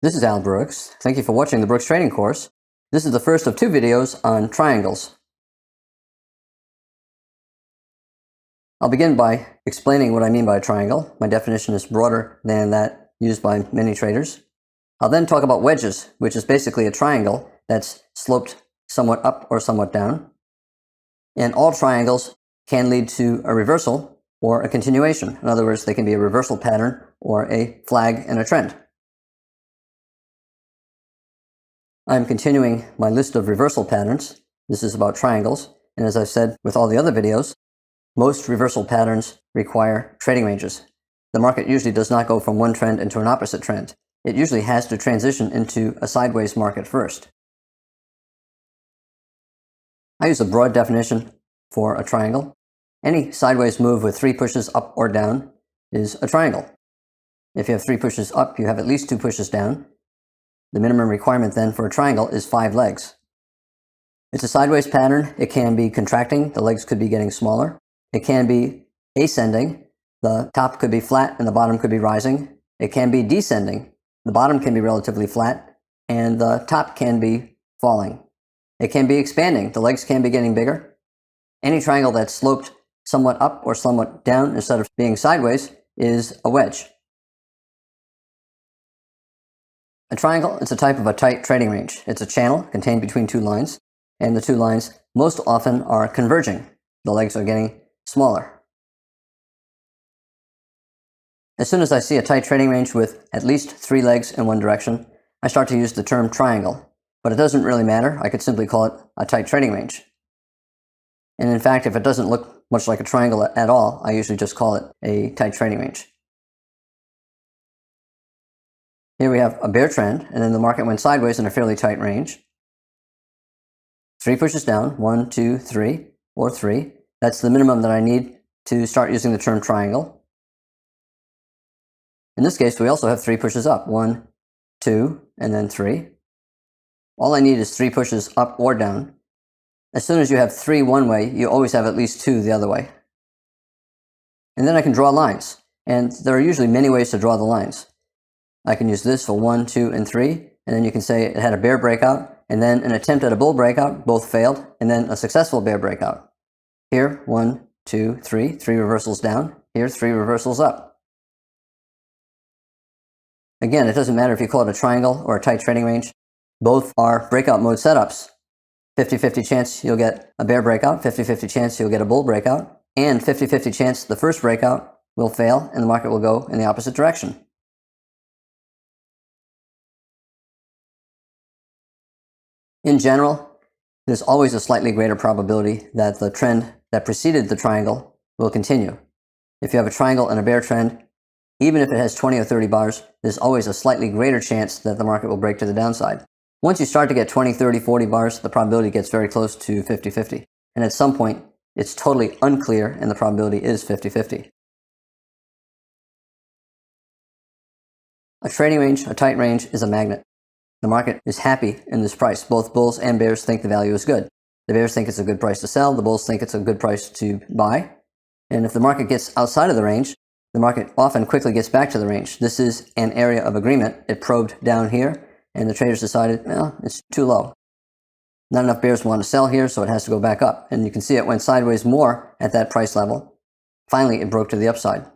This is Al Brooks. Thank you for watching the Brooks Trading Course. This is the first of two videos on triangles. I'll begin by explaining what I mean by a triangle. My definition is broader than that used by many traders. I'll then talk about wedges, which is basically a triangle that's sloped somewhat up or somewhat down. And all triangles can lead to a reversal or a continuation. In other words, they can be a reversal pattern or a flag and a trend. I'm continuing my list of reversal patterns. This is about triangles, and as I've said with all the other videos, most reversal patterns require trading ranges. The market usually does not go from one trend into an opposite trend. It usually has to transition into a sideways market first. I use a broad definition for a triangle. Any sideways move with 3 pushes up or down is a triangle. If you have 3 pushes up, you have at least 2 pushes down. The minimum requirement then for a triangle is 5 legs. It's a sideways pattern. It can be contracting. The legs could be getting smaller. It can be ascending. The top could be flat and the bottom could be rising. It can be descending. The bottom can be relatively flat and the top can be falling. It can be expanding. The legs can be getting bigger. Any triangle that's sloped somewhat up or somewhat down instead of being sideways is a wedge. A triangle is a type of a tight trading range. It's a channel contained between 2 lines, and the 2 lines most often are converging. The legs are getting smaller. As soon as I see a tight trading range with at least 3 legs in one direction, I start to use the term triangle, but it doesn't really matter. I could simply call it a tight trading range. And in fact, if it doesn't look much like a triangle at all, I usually just call it a tight trading range. Here we have a bear trend, and then the market went sideways in a fairly tight range. 3 pushes down, 1, 2, 3, or 3. That's the minimum that I need to start using the term triangle. In this case, we also have 3 pushes up, 1, 2, and then 3. All I need is 3 pushes up or down. As soon as you have 3 one way, you always have at least 2 the other way. And then I can draw lines, and there are usually many ways to draw the lines. I can use this for 1, 2, and 3, and then you can say it had a bear breakout, and then an attempt at a bull breakout, both failed, and then a successful bear breakout. Here, 1, 2, 3, 3 reversals down. Here, 3 reversals up. Again, it doesn't matter if you call it a triangle or a tight trading range. Both are breakout mode setups. 50-50 chance you'll get a bear breakout, 50-50 chance you'll get a bull breakout, and 50-50 chance the first breakout will fail and the market will go in the opposite direction. In general, there's always a slightly greater probability that the trend that preceded the triangle will continue. If you have a triangle and a bear trend, even if it has 20 or 30 bars, there's always a slightly greater chance that the market will break to the downside. Once you start to get 20, 30, 40 bars, the probability gets very close to 50-50. And at some point, it's totally unclear and the probability is 50-50. A trading range, a tight range, is a magnet. The market is happy in this price. Both bulls and bears think the value is good. The bears think it's a good price to sell. The bulls think it's a good price to buy. And if the market gets outside of the range, the market often quickly gets back to the range. This is an area of agreement. It probed down here, and the traders decided, well, it's too low. Not enough bears want to sell here, so it has to go back up. And you can see it went sideways more at that price level. Finally, it broke to the upside.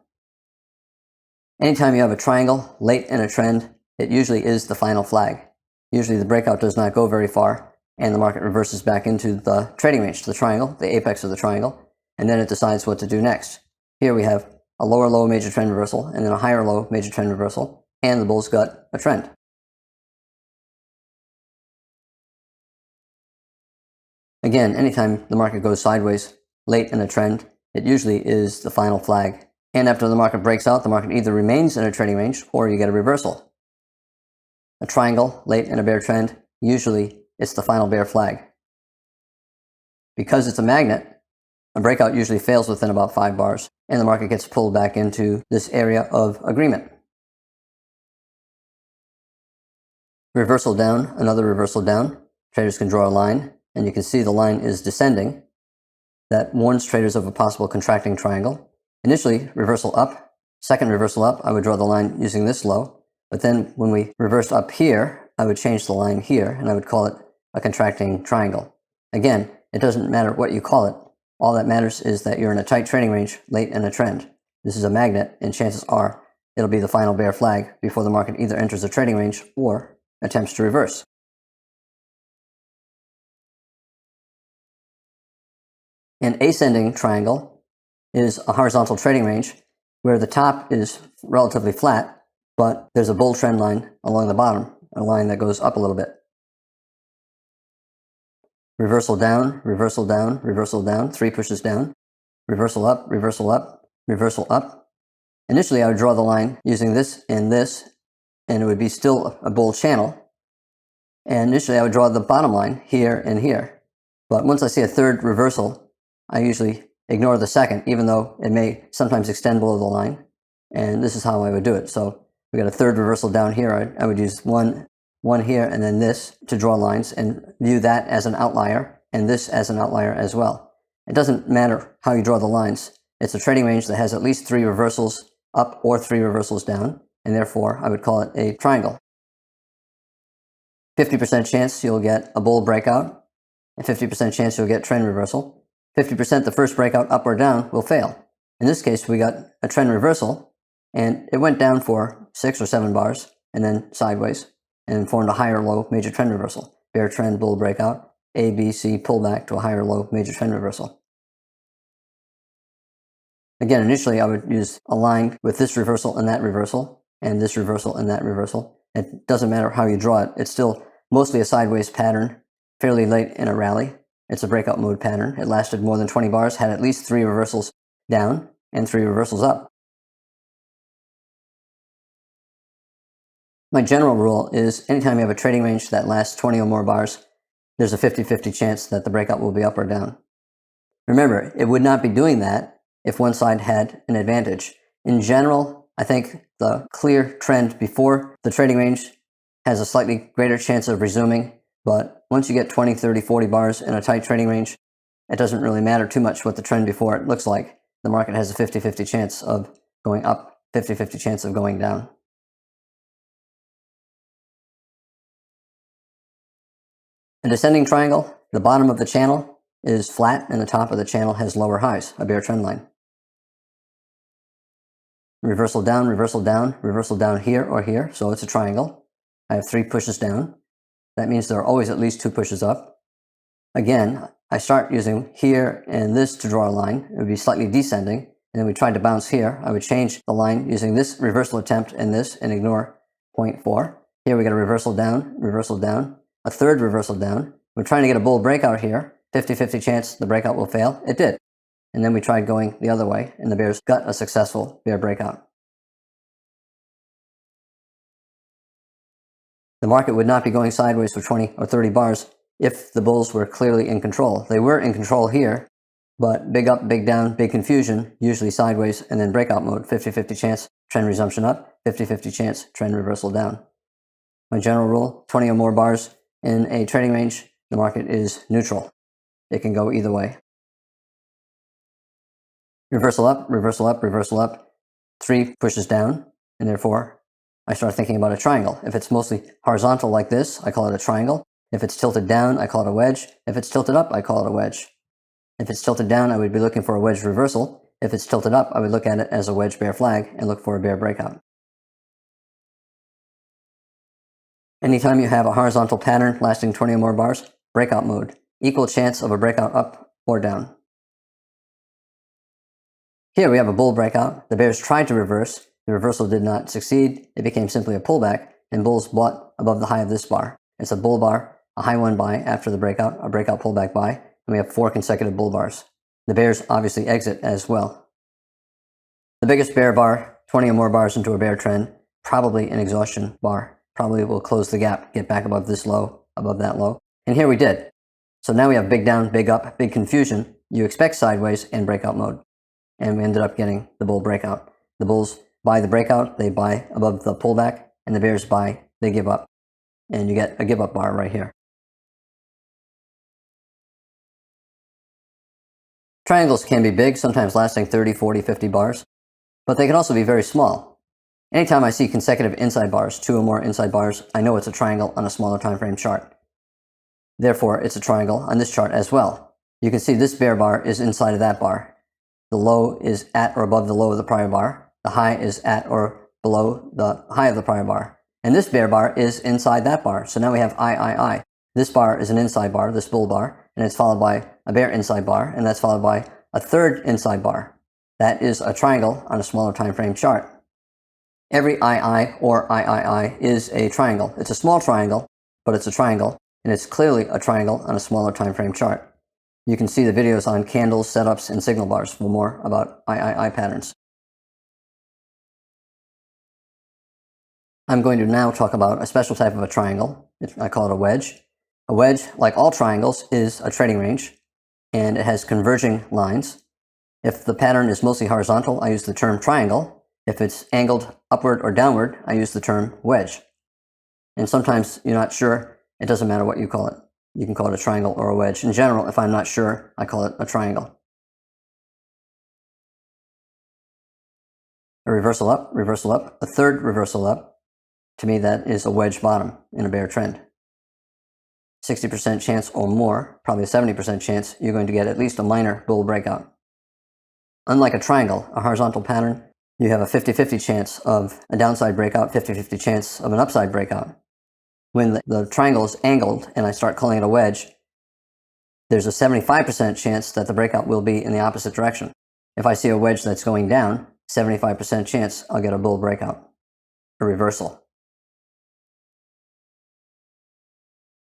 Anytime you have a triangle late in a trend, it usually is the final flag. Usually the breakout does not go very far, and the market reverses back into the trading range, the triangle, the apex of the triangle, and then it decides what to do next. Here we have a lower low major trend reversal, and then a higher low major trend reversal, and the bulls got a trend. Again, anytime the market goes sideways late in a trend, it usually is the final flag. And after the market breaks out, the market either remains in a trading range or you get a reversal. A triangle late in a bear trend, usually it's the final bear flag. Because it's a magnet, a breakout usually fails within about 5 bars, and the market gets pulled back into this area of agreement. Reversal down, another reversal down. Traders can draw a line, and you can see the line is descending. That warns traders of a possible contracting triangle. Initially, reversal up. Second reversal up, I would draw the line using this low. But then when we reversed up here, I would change the line here, and I would call it a contracting triangle. Again, it doesn't matter what you call it. All that matters is that you're in a tight trading range late in a trend. This is a magnet, and chances are it'll be the final bear flag before the market either enters a trading range or attempts to reverse. An ascending triangle is a horizontal trading range where the top is relatively flat, but there's a bull trend line along the bottom, a line that goes up a little bit. Reversal down, reversal down, reversal down, 3 pushes down, reversal up, reversal up, reversal up. Initially, I would draw the line using this, and it would be still a bull channel. And initially, I would draw the bottom line here and here. But once I see a third reversal, I usually ignore the second, even though it may sometimes extend below the line. And this is how I would do it. So we got a third reversal down here. I would use one here and then this to draw lines and view that as an outlier and this as an outlier as well. It doesn't matter how you draw the lines. It's a trading range that has at least 3 reversals up or 3 reversals down, and therefore I would call it a triangle. 50% chance you'll get a bull breakout, and 50% chance you'll get trend reversal. 50% the first breakout up or down will fail. In this case, we got a trend reversal, and it went down for 6 or 7 bars, and then sideways, and formed a higher low major trend reversal. Bear trend, bull breakout, A, B, C, pullback to a higher low major trend reversal. Again, initially I would use a line with this reversal and that reversal, and this reversal and that reversal. It doesn't matter how you draw it. It's still mostly a sideways pattern, fairly late in a rally. It's a breakout mode pattern. It lasted more than 20 bars, had at least 3 reversals down and 3 reversals up. My general rule is anytime you have a trading range that lasts 20 or more bars, there's a 50-50 chance that the breakout will be up or down. Remember, it would not be doing that if one side had an advantage. In general, I think the clear trend before the trading range has a slightly greater chance of resuming, but once you get 20, 30, 40 bars in a tight trading range, it doesn't really matter too much what the trend before it looks like. The market has a 50-50 chance of going up, 50-50 chance of going down. A descending triangle, the bottom of the channel is flat and the top of the channel has lower highs, a bear trend line. Reversal down, reversal down, reversal down here or here, so it's a triangle. I have 3 pushes down. That means there are always at least 2 pushes up. Again, I start using here and this to draw a line. It would be slightly descending, and then we tried to bounce here. I would change the line using this reversal attempt and this and ignore 0.4. Here we get a reversal down, a third reversal down. We're trying to get a bull breakout here. 50-50 chance the breakout will fail. It did. And then we tried going the other way, and the bears got a successful bear breakout. The market would not be going sideways for 20 or 30 bars if the bulls were clearly in control. They were in control here, but big up, big down, big confusion, usually sideways, and then breakout mode, 50-50 chance trend resumption up, 50-50 chance trend reversal down. My general rule, 20 or more bars in a trading range, the market is neutral. It can go either way. Reversal up, reversal up, reversal up, 3 pushes down, and therefore I start thinking about a triangle. If it's mostly horizontal like this, I call it a triangle. If it's tilted down, I call it a wedge. If it's tilted up, I call it a wedge. If it's tilted down, I would be looking for a wedge reversal. If it's tilted up, I would look at it as a wedge bear flag and look for a bear breakout. Anytime you have a horizontal pattern lasting 20 or more bars, breakout mode. Equal chance of a breakout up or down. Here we have a bull breakout. The bears tried to reverse. The reversal did not succeed. It became simply a pullback, and bulls bought above the high of this bar. It's a bull bar, a high one buy after the breakout, a breakout pullback buy, and we have 4 consecutive bull bars. The bears obviously exit as well. The biggest bear bar, 20 or more bars into a bear trend, probably an exhaustion bar. Probably will close the gap, get back above this low, above that low. And here we did. So now we have big down, big up, big confusion. You expect sideways and breakout mode. And we ended up getting the bull breakout. The bulls buy the breakout, they buy above the pullback, and the bears buy, they give up. And you get a give up bar right here. Triangles can be big, sometimes lasting 30, 40, 50 bars, but they can also be very small. Anytime I see consecutive inside bars, 2 or more inside bars, I know it's a triangle on a smaller time frame chart. Therefore, it's a triangle on this chart as well. You can see this bear bar is inside of that bar. The low is at or above the low of the prior bar. The high is at or below the high of the prior bar. And this bear bar is inside that bar. So now we have I. This bar is an inside bar, this bull bar, and it's followed by a bear inside bar, and that's followed by a third inside bar. That is a triangle on a smaller time frame chart. Every II or III is a triangle. It's a small triangle, but it's a triangle, and it's clearly a triangle on a smaller time frame chart. You can see the videos on candles, setups, and signal bars for more about III patterns. I'm going to now talk about a special type of a triangle. I call it a wedge. A wedge, like all triangles, is a trading range, and it has converging lines. If the pattern is mostly horizontal, I use the term triangle. If it's angled upward or downward, I use the term wedge. And sometimes you're not sure, it doesn't matter what you call it. You can call it a triangle or a wedge. In general, if I'm not sure, I call it a triangle. A reversal up, a third reversal up. To me, that is a wedge bottom in a bear trend. 60% chance or more, probably a 70% chance, you're going to get at least a minor bull breakout. Unlike a triangle, a horizontal pattern, you have a 50-50 chance of a downside breakout, 50-50 chance of an upside breakout. When the triangle is angled and I start calling it a wedge, there's a 75% chance that the breakout will be in the opposite direction. If I see a wedge that's going down, 75% chance I'll get a bull breakout, a reversal.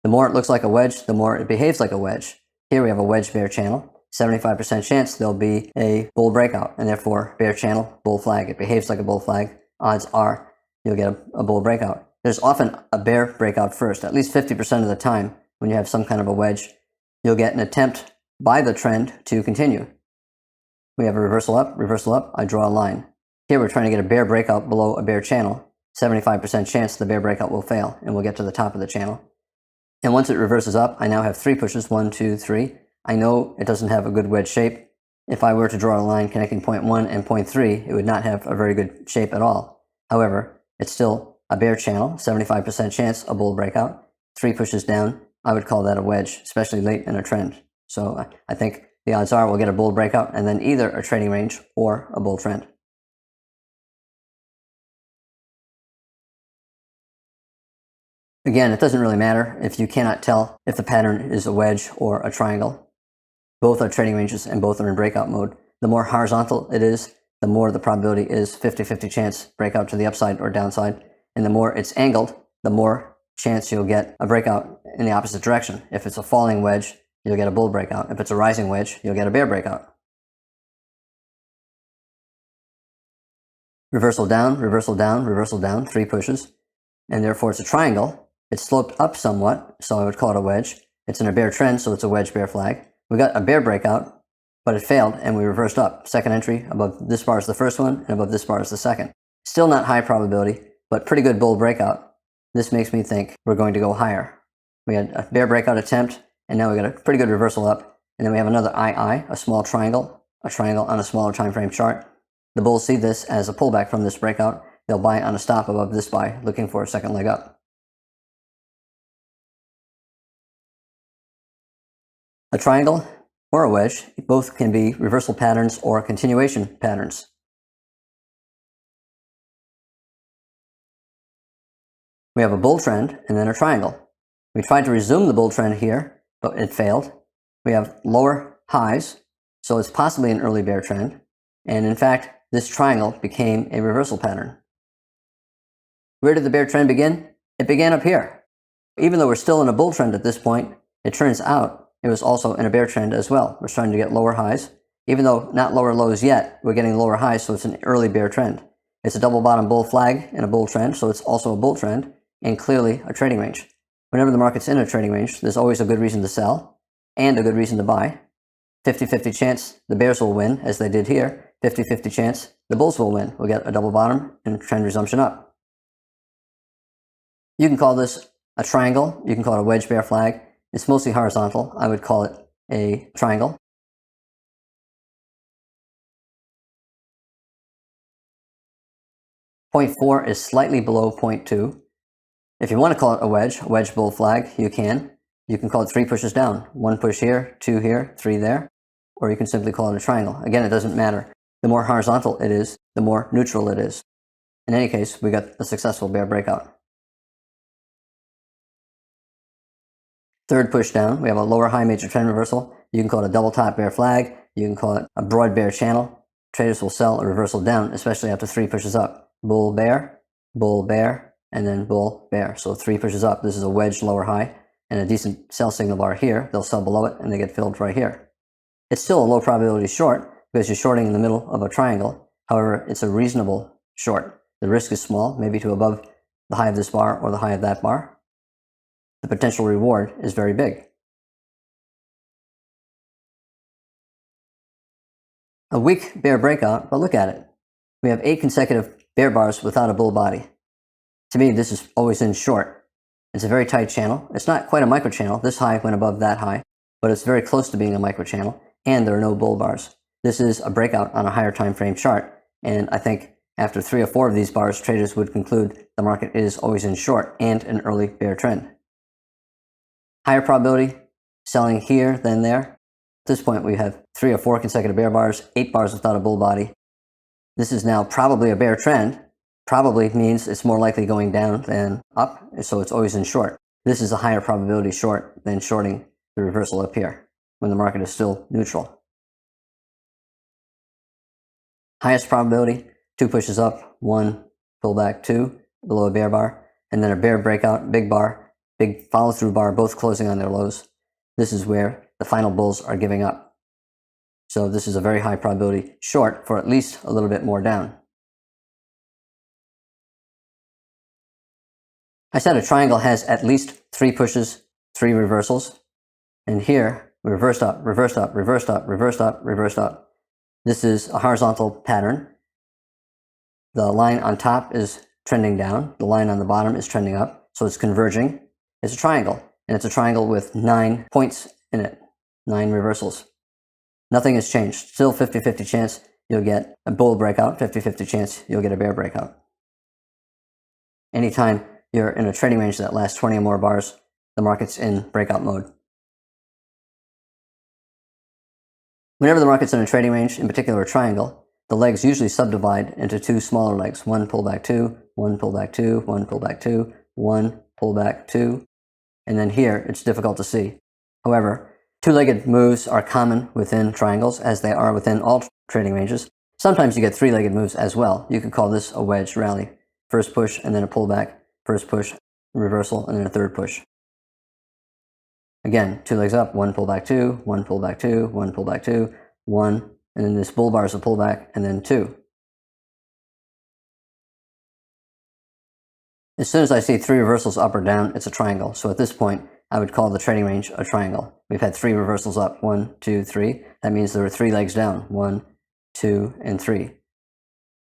The more it looks like a wedge, the more it behaves like a wedge. Here we have a wedge bear channel. 75% chance there'll be a bull breakout, and therefore bear channel, bull flag. It behaves like a bull flag. Odds are you'll get a bull breakout. There's often a bear breakout first. At least 50% of the time when you have some kind of a wedge, you'll get an attempt by the trend to continue. We have a reversal up, I draw a line. Here we're trying to get a bear breakout below a bear channel. 75% chance the bear breakout will fail, and we'll get to the top of the channel. And once it reverses up, I now have 3 pushes, 1, 2, 3. I know it doesn't have a good wedge shape. If I were to draw a line connecting point 1 and point 3, it would not have a very good shape at all. However, it's still a bear channel, 75% chance a bull breakout. 3 pushes down, I would call that a wedge, especially late in a trend. So I think the odds are we'll get a bull breakout and then either a trading range or a bull trend. Again, it doesn't really matter if you cannot tell if the pattern is a wedge or a triangle. Both are trading ranges and both are in breakout mode. The more horizontal it is, the more the probability is 50-50 chance breakout to the upside or downside. And the more it's angled, the more chance you'll get a breakout in the opposite direction. If it's a falling wedge, you'll get a bull breakout. If it's a rising wedge, you'll get a bear breakout. Reversal down, 3 pushes. And therefore it's a triangle. It's sloped up somewhat, so I would call it a wedge. It's in a bear trend, so it's a wedge bear flag. We got a bear breakout, but it failed, and we reversed up. Second entry, above this bar is the first one, and above this bar is the second. Still not high probability, but pretty good bull breakout. This makes me think we're going to go higher. We had a bear breakout attempt, and now we got a pretty good reversal up. And then we have another II, a small triangle, on a smaller time frame chart. The bulls see this as a pullback from this breakout. They'll buy on a stop above this buy, looking for a second leg up. A triangle or a wedge, both can be reversal patterns or continuation patterns. We have a bull trend and then a triangle. We tried to resume the bull trend here, but it failed. We have lower highs, so it's possibly an early bear trend. And in fact, this triangle became a reversal pattern. Where did the bear trend begin? It began up here. Even though we're still in a bull trend at this point, it turns out it was also in a bear trend as well. We're starting to get lower highs. Even though not lower lows yet, we're getting lower highs, so it's an early bear trend. It's a double bottom bull flag in a bull trend, so it's also a bull trend and clearly a trading range. Whenever the market's in a trading range, there's always a good reason to sell and a good reason to buy. 50-50 chance the bears will win, as they did here. 50-50 chance the bulls will win. We'll get a double bottom and trend resumption up. You can call this a triangle. You can call it a wedge bear flag. It's mostly horizontal. I would call it a triangle. 0.4 is slightly below 0.2. If you want to call it a wedge bull flag, you can. You can call it 3 pushes down. 1 push here, 2 here, 3 there. Or you can simply call it a triangle. Again, it doesn't matter. The more horizontal it is, the more neutral it is. In any case, we got a successful bear breakout. Third push down, we have a lower high major trend reversal. You can call it a double top bear flag. You can call it a broad bear channel. Traders will sell a reversal down, especially after 3 pushes up. Bull, bear, and then bull, bear. So 3 pushes up. This is a wedge lower high and a decent sell signal bar here. They'll sell below it and they get filled right here. It's still a low probability short because you're shorting in the middle of a triangle. However, it's a reasonable short. The risk is small, maybe to above the high of this bar or the high of that bar. The potential reward is very big. A weak bear breakout, but look at it. We have 8 consecutive bear bars without a bull body. To me, this is always in short. It's a very tight channel. It's not quite a micro channel. This high went above that high, but it's very close to being a micro channel, and there are no bull bars. This is a breakout on a higher time frame chart, and I think after 3 or 4 of these bars, traders would conclude the market is always in short and an early bear trend. Higher probability, selling here than there. At this point, we have 3 or 4 consecutive bear bars, 8 bars without a bull body. This is now probably a bear trend. Probably means it's more likely going down than up, so it's always in short. This is a higher probability short than shorting the reversal up here when the market is still neutral. Highest probability, 2 pushes up, 1 pullback, 2 below a bear bar, and then a bear breakout, big bar, big follow-through bar, both closing on their lows. This is where the final bulls are giving up. So this is a very high probability short for at least a little bit more down. I said a triangle has at least 3 pushes, 3 reversals. And here, we reversed up, reversed up, reversed up, reversed up, reversed up. This is a horizontal pattern. The line on top is trending down. The line on the bottom is trending up. So it's converging. It's a triangle. And it's a triangle with 9 points in it. 9 reversals. Nothing has changed. Still 50-50 chance you'll get a bull breakout. 50-50 chance you'll get a bear breakout. Anytime you're in a trading range that lasts 20 or more bars, the market's in breakout mode. Whenever the market's in a trading range, in particular a triangle, the legs usually subdivide into 2 smaller legs. 1 pullback 2, 1 pullback 2, 1 pullback 2, 1 pullback 2, and then here it's difficult to see. However, 2-legged moves are common within triangles as they are within all trading ranges. Sometimes you get 3-legged moves as well. You could call this a wedge rally. First push and then a pullback. First push, reversal, and then a third push. Again, 2 legs up, 1 pullback 2, 1 pullback 2, 1 pullback 2, 1, and then this bull bar is a pullback, and then 2. As soon as I see 3 reversals up or down, it's a triangle. So at this point, I would call the trading range a triangle. We've had 3 reversals up, 1, 2, 3. That means there are 3 legs down, 1, 2, and 3.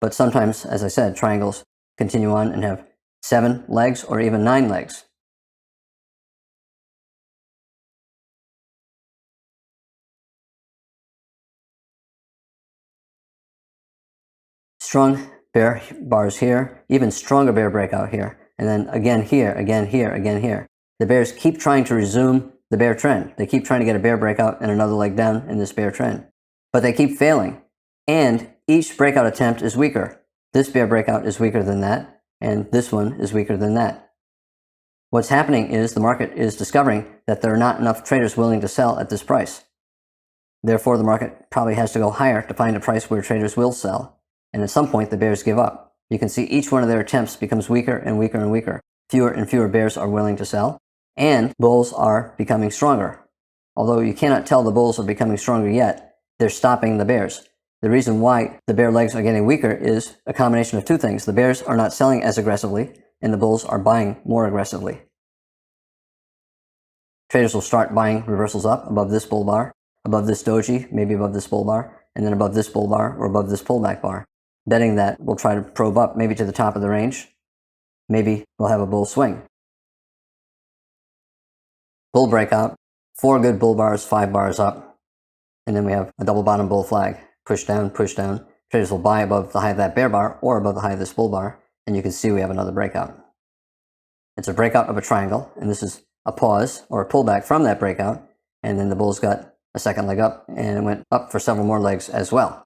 But sometimes, as I said, triangles continue on and have 7 legs or even 9 legs. Strong bear bars here, even stronger bear breakout here, and then again here, again here, again here. The bears keep trying to resume the bear trend. They keep trying to get a bear breakout and another leg down in this bear trend. But they keep failing, and each breakout attempt is weaker. This bear breakout is weaker than that, and this one is weaker than that. What's happening is the market is discovering that there are not enough traders willing to sell at this price. Therefore, the market probably has to go higher to find a price where traders will sell. And at some point, the bears give up. You can see each one of their attempts becomes weaker and weaker and weaker. Fewer and fewer bears are willing to sell, and bulls are becoming stronger. Although you cannot tell the bulls are becoming stronger yet, they're stopping the bears. The reason why the bear legs are getting weaker is a combination of 2 things. The bears are not selling as aggressively, and the bulls are buying more aggressively. Traders will start buying reversals up above this bull bar, above this doji, maybe above this bull bar, and then above this bull bar or above this pullback bar, betting that we'll try to probe up maybe to the top of the range. Maybe we'll have a bull swing. Bull breakout, 4 good bull bars, 5 bars up, and then we have a double bottom bull flag. Push down, push down. Traders will buy above the high of that bear bar or above the high of this bull bar, and you can see we have another breakout. It's a breakout of a triangle, and this is a pause or a pullback from that breakout, and then the bulls got a second leg up, and it went up for several more legs as well.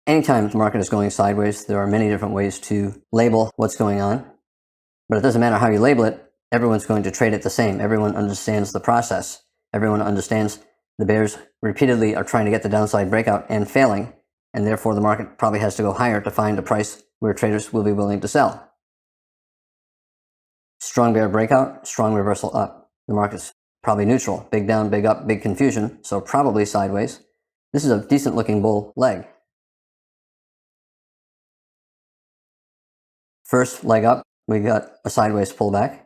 Anytime the market is going sideways, there are many different ways to label what's going on, but it doesn't matter how you label it, everyone's going to trade it the same. Everyone understands the process. Everyone understands the bears repeatedly are trying to get the downside breakout and failing, and therefore the market probably has to go higher to find a price where traders will be willing to sell. Strong bear breakout, strong reversal up. The market's probably neutral. Big down, big up, big confusion, so probably sideways. This is a decent looking bull leg. First leg up, we got a sideways pullback.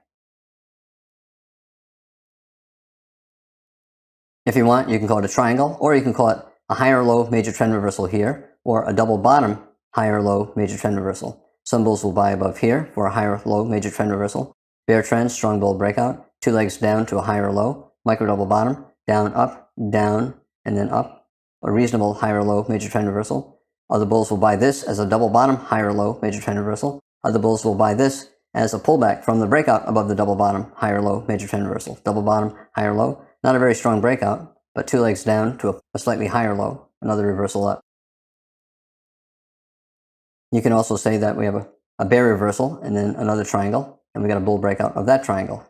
If you want, you can call it a triangle, or you can call it a higher low major trend reversal here, or a double bottom higher low major trend reversal. Some bulls will buy above here for a higher low major trend reversal. Bear trend, strong bull breakout, two legs down to a higher low, micro double bottom, down, and then up. A reasonable higher low major trend reversal. Other bulls will buy this as a double bottom higher low major trend reversal. Other bulls will buy this as a pullback from the breakout above the double bottom higher low major trend reversal. Double bottom higher low. Not a very strong breakout, but two legs down to a slightly higher low, another reversal up. You can also say that we have a bear reversal and then another triangle, and we got a bull breakout of that triangle.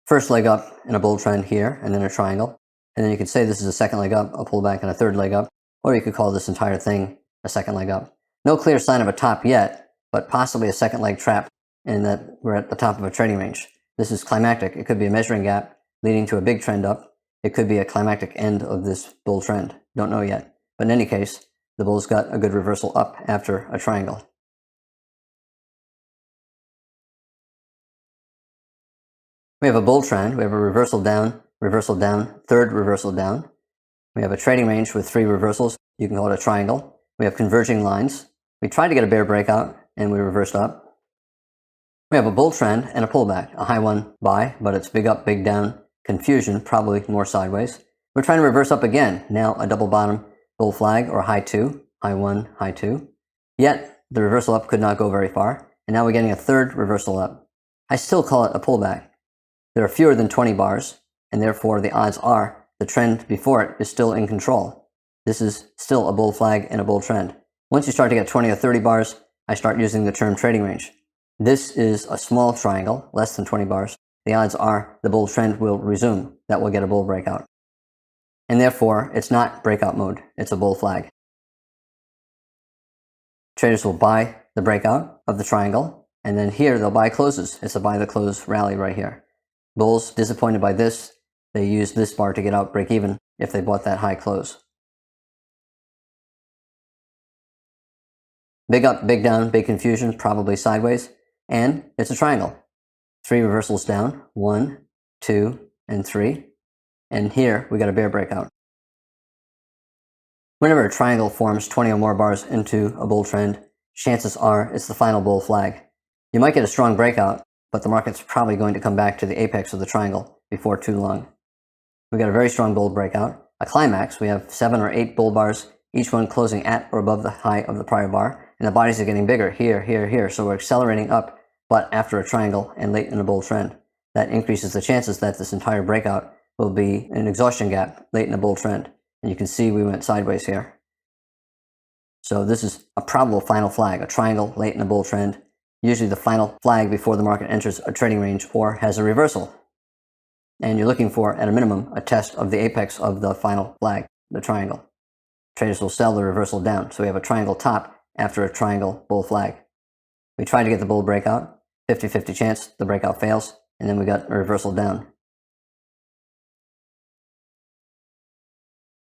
First leg up in a bull trend here, and then a triangle. And then you could say this is a second leg up, a pullback, and a third leg up, or you could call this entire thing a second leg up. No clear sign of a top yet, but possibly a second leg trap in that we're at the top of a trading range. This is climactic. It could be a measuring gap leading to a big trend up. It could be a climactic end of this bull trend. Don't know yet. But in any case, the bull's got a good reversal up after a triangle. We have a bull trend. We have a reversal down, third reversal down. We have a trading range with three reversals. You can call it a triangle. We have converging lines. We tried to get a bear breakout, and we reversed up. We have a bull trend and a pullback. A high one buy, but it's big up, big down, confusion, probably more sideways. We're trying to reverse up again. Now a double bottom bull flag or high two, high one, high two. Yet the reversal up could not go very far, and now we're getting a third reversal up. I still call it a pullback. There are fewer than 20 bars, and therefore the odds are the trend before it is still in control. This is still a bull flag and a bull trend. Once you start to get 20 or 30 bars, I start using the term trading range. This is a small triangle, less than 20 bars. The odds are the bull trend will resume. That will get a bull breakout. And therefore, it's not breakout mode. It's a bull flag. Traders will buy the breakout of the triangle, and then here they'll buy closes. It's a buy the close rally right here. Bulls, disappointed by this, they use this bar to get out break even if they bought that high close. Big up, big down, big confusion, probably sideways. And it's a triangle. Three reversals down, 1, 2, and 3. And here we got a bear breakout. Whenever a triangle forms 20 or more bars into a bull trend, chances are it's the final bull flag. You might get a strong breakout, but the market's probably going to come back to the apex of the triangle before too long. We got a very strong bull breakout. A climax, we have 7 or 8 bull bars, each one closing at or above the high of the prior bar. And the bodies are getting bigger here, here, here. So we're accelerating up, but after a triangle and late in a bull trend. That increases the chances that this entire breakout will be an exhaustion gap late in a bull trend. And you can see we went sideways here. So this is a probable final flag, a triangle late in a bull trend. Usually the final flag before the market enters a trading range or has a reversal. And you're looking for, at a minimum, a test of the apex of the final flag, the triangle. Traders will sell the reversal down. So we have a triangle top after a triangle bull flag. We try to get the bull breakout, 50-50 chance the breakout fails, and then we got a reversal down.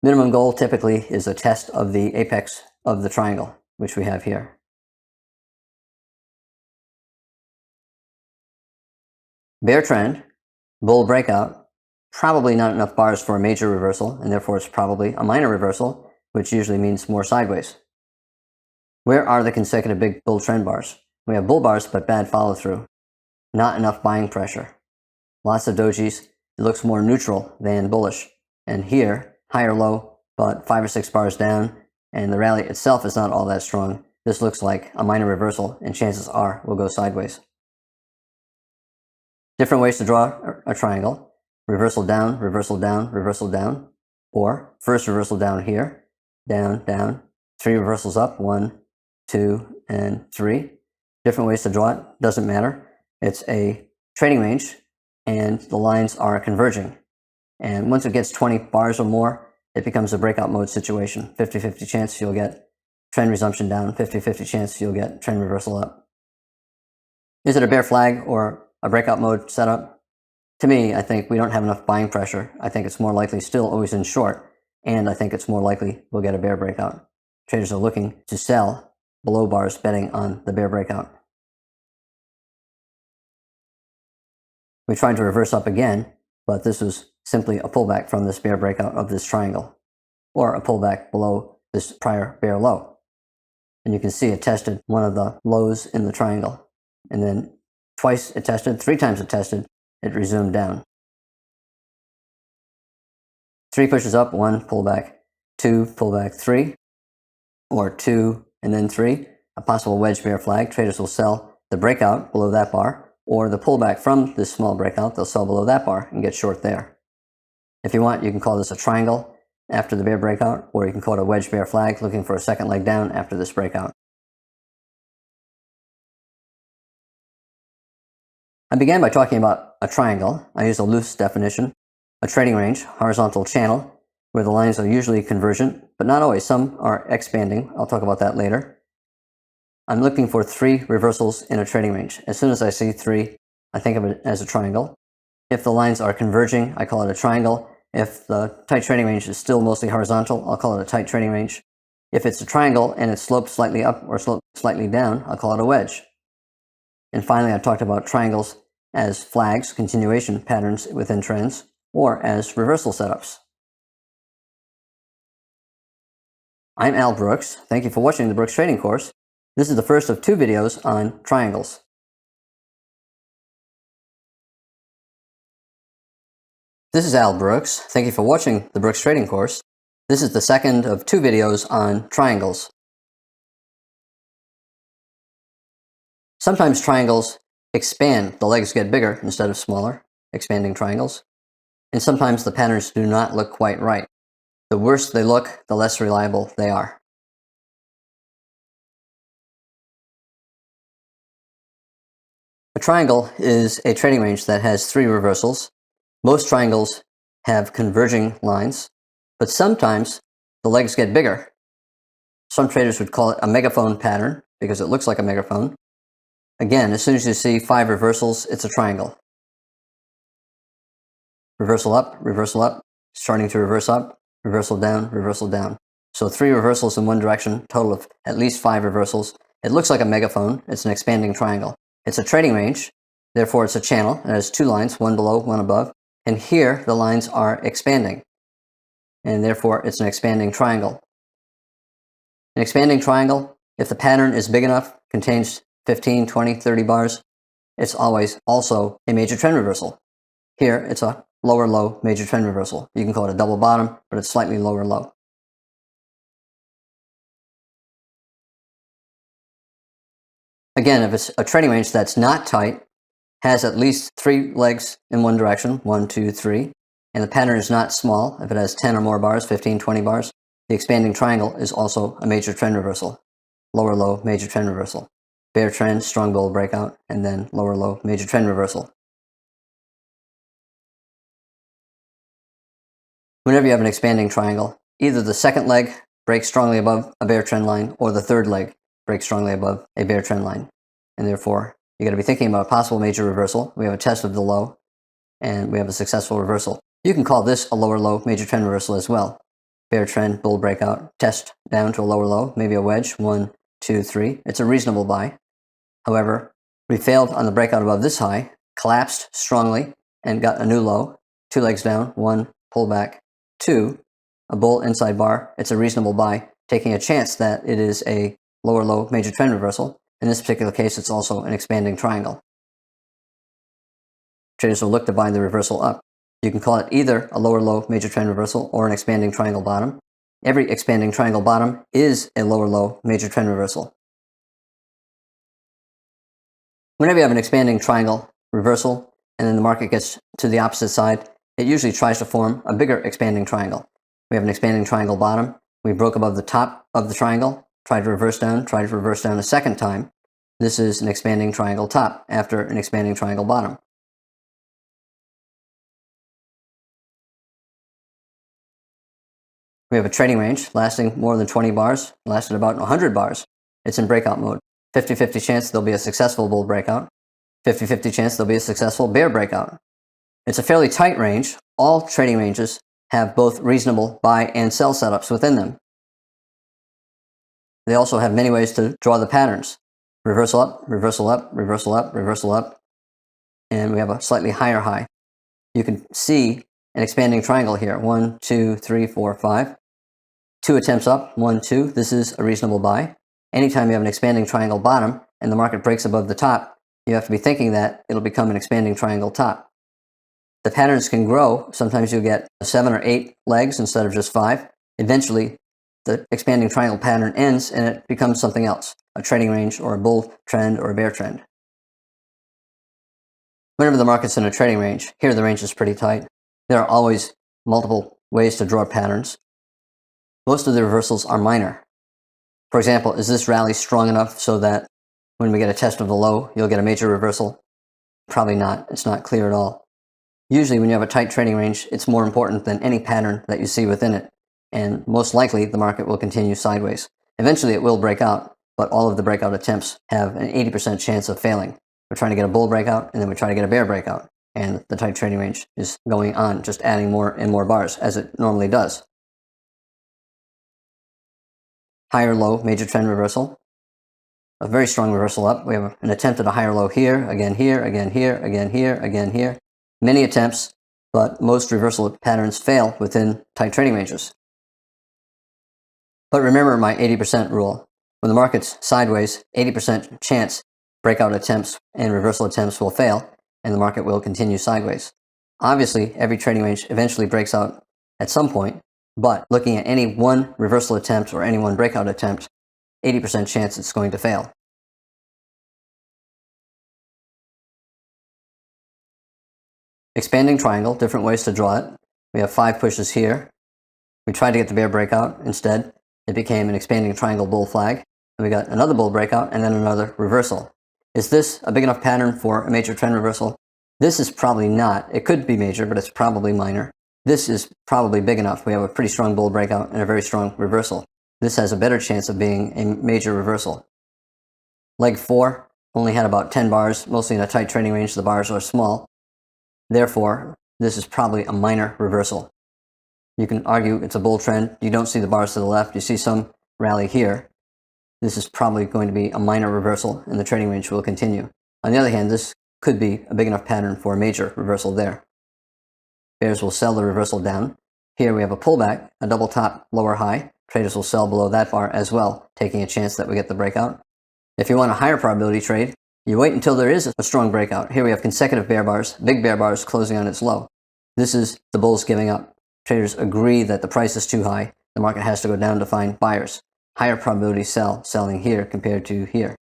Minimum goal typically is a test of the apex of the triangle, which we have here. Bear trend, bull breakout, probably not enough bars for a major reversal, and therefore it's probably a minor reversal, which usually means more sideways. Where are the consecutive big bull trend bars? We have bull bars, but bad follow through. Not enough buying pressure. Lots of dojis, it looks more neutral than bullish. And here, higher low, but 5 or 6 bars down, and the rally itself is not all that strong. This looks like a minor reversal, and chances are we'll go sideways. Different ways to draw a triangle. Reversal down, reversal down, reversal down. Or first reversal down here, down, down. 3 reversals up, 1, 2, and 3. Different ways to draw it, doesn't matter. It's a trading range, and the lines are converging. And once it gets 20 bars or more, it becomes a breakout mode situation. 50-50 chance you'll get trend resumption down, 50-50 chance you'll get trend reversal up. Is it a bear flag or a breakout mode setup? To me, I think we don't have enough buying pressure. I think it's more likely still always in short, and I think it's more likely we'll get a bear breakout. Traders are looking to sell below bars, betting on the bear breakout. We tried to reverse up again, but this was simply a pullback from this bear breakout of this triangle, or a pullback below this prior bear low. And you can see it tested one of the lows in the triangle, and then twice it tested, 3 times it tested, it resumed down. 3 pushes up, 1 pullback, 2 pullback, 3, or 2 and then 3, a possible wedge bear flag. Traders will sell the breakout below that bar, or the pullback from this small breakout, they'll sell below that bar and get short there. If you want, you can call this a triangle after the bear breakout, or you can call it a wedge bear flag, looking for a second leg down after this breakout. I began by talking about a triangle. I used a loose definition, a trading range, horizontal channel, where the lines are usually convergent, but not always. Some are expanding. I'll talk about that later. I'm looking for 3 reversals in a trading range. As soon as I see 3, I think of it as a triangle. If the lines are converging, I call it a triangle. If the tight trading range is still mostly horizontal, I'll call it a tight trading range. If it's a triangle and it's sloped slightly up or sloped slightly down, I'll call it a wedge. And finally, I talked about triangles as flags, continuation patterns within trends, or as reversal setups. I'm Al Brooks. Thank you for watching the Brooks Trading Course. This is the first of 2 videos on triangles. This is Al Brooks. Thank you for watching the Brooks Trading Course. This is the second of 2 videos on triangles. Sometimes triangles expand. The legs get bigger instead of smaller, expanding triangles. And sometimes the patterns do not look quite right. The worse they look, the less reliable they are. A triangle is a trading range that has 3 reversals. Most triangles have converging lines, but sometimes the legs get bigger. Some traders would call it a megaphone pattern because it looks like a megaphone. Again, as soon as you see 5 reversals, it's a triangle. Reversal up, starting to reverse up, reversal down. So 3 reversals in one direction, total of at least 5 reversals. It looks like a megaphone. It's an expanding triangle. It's a trading range, therefore it's a channel. It has 2 lines, one below, one above. And here the lines are expanding, and therefore it's an expanding triangle. An expanding triangle, if the pattern is big enough, contains 15, 20, 30 bars, it's always also a major trend reversal. Here it's a lower low major trend reversal. You can call it a double bottom, but it's slightly lower low. Again, if it's a trading range that's not tight, has at least 3 legs in one direction, 1, 2, 3, and the pattern is not small, if it has 10 or more bars, 15, 20 bars, the expanding triangle is also a major trend reversal. Lower low, major trend reversal. Bear trend, strong bull breakout, and then lower low, major trend reversal. Whenever you have an expanding triangle, either the second leg breaks strongly above a bear trend line, or the third leg breaks strongly above a bear trend line. And therefore, you got to be thinking about a possible major reversal. We have a test of the low, and we have a successful reversal. You can call this a lower low major trend reversal as well. Bear trend, bull breakout, test down to a lower low, maybe a wedge, 1, 2, 3. It's a reasonable buy. However, we failed on the breakout above this high, collapsed strongly, and got a new low. 2 legs down, 1, pullback, 2, a bull inside bar. It's a reasonable buy, taking a chance that it is a lower low major trend reversal. In this particular case, it's also an expanding triangle. Traders will look to buy the reversal up. You can call it either a lower low major trend reversal or an expanding triangle bottom. Every expanding triangle bottom is a lower low major trend reversal. Whenever you have an expanding triangle reversal and then the market gets to the opposite side, it usually tries to form a bigger expanding triangle. We have an expanding triangle bottom. We broke above the top of the triangle, tried to reverse down a second time. This is an expanding triangle top after an expanding triangle bottom. We have a trading range lasting more than 20 bars, lasted about 100 bars. It's in breakout mode. 50-50 chance there'll be a successful bull breakout. 50-50 chance there'll be a successful bear breakout. It's a fairly tight range. All trading ranges have both reasonable buy and sell setups within them. They also have many ways to draw the patterns. Reversal up, reversal up, reversal up, reversal up, and we have a slightly higher high. You can see an expanding triangle here. 1, 2, 3, 4, 5. 2 attempts up, 1, 2. This is a reasonable buy. Anytime you have an expanding triangle bottom and the market breaks above the top, you have to be thinking that it'll become an expanding triangle top. The patterns can grow. Sometimes you'll get 7 or 8 legs instead of just 5. Eventually, the expanding triangle pattern ends and it becomes something else, a trading range or a bull trend or a bear trend. Whenever the market's in a trading range, here the range is pretty tight. There are always multiple ways to draw patterns. Most of the reversals are minor. For example, is this rally strong enough so that when we get a test of the low, you'll get a major reversal? Probably not. It's not clear at all. Usually when you have a tight trading range, it's more important than any pattern that you see within it. And most likely the market will continue sideways. Eventually it will break out, but all of the breakout attempts have an 80% chance of failing. We're trying to get a bull breakout and then we try to get a bear breakout. And the tight trading range is going on, just adding more and more bars as it normally does. Higher low major trend reversal. A very strong reversal up. We have an attempt at a higher low here, again here, again here, again here, again here. Many attempts, but most reversal patterns fail within tight trading ranges. But remember my 80% rule. When the market's sideways, 80% chance breakout attempts and reversal attempts will fail, and the market will continue sideways. Obviously, every trading range eventually breaks out at some point, but looking at any one reversal attempt or any one breakout attempt, 80% chance it's going to fail. Expanding triangle, different ways to draw it. We have 5 pushes here. We tried to get the bear breakout. Instead, it became an expanding triangle bull flag. And we got another bull breakout and then another reversal. Is this a big enough pattern for a major trend reversal? This is probably not. It could be major, but it's probably minor. This is probably big enough. We have a pretty strong bull breakout and a very strong reversal. This has a better chance of being a major reversal. Leg 4 only had about 10 bars, mostly in a tight trading range. The bars are small. Therefore, this is probably a minor reversal. You can argue it's a bull trend. You don't see the bars to the left. You see some rally here. This is probably going to be a minor reversal and the trading range will continue. On the other hand, this could be a big enough pattern for a major reversal there. Bears will sell the reversal down. Here we have a pullback, a double top, lower high. Traders will sell below that bar as well, taking a chance that we get the breakout. If you want a higher probability trade, you wait until there is a strong breakout. Here we have consecutive bear bars, big bear bars closing on its low. This is the bulls giving up. Traders agree that the price is too high. The market has to go down to find buyers. Higher probability sell, selling here compared to here.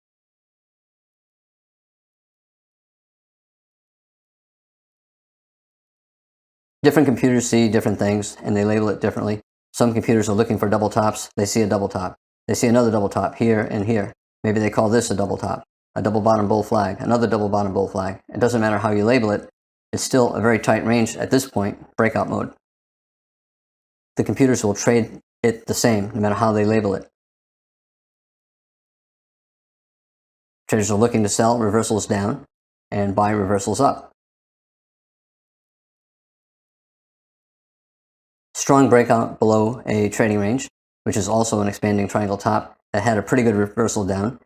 Different computers see different things and they label it differently. Some computers are looking for double tops. They see a double top. They see another double top here and here. Maybe they call this a double top, a double bottom bull flag, another double bottom bull flag. It doesn't matter how you label it. It's still a very tight range at this point, breakout mode. The computers will trade it the same no matter how they label it. Traders are looking to sell reversals down and buy reversals up. Strong breakout below a trading range, which is also an expanding triangle top that had a pretty good reversal down.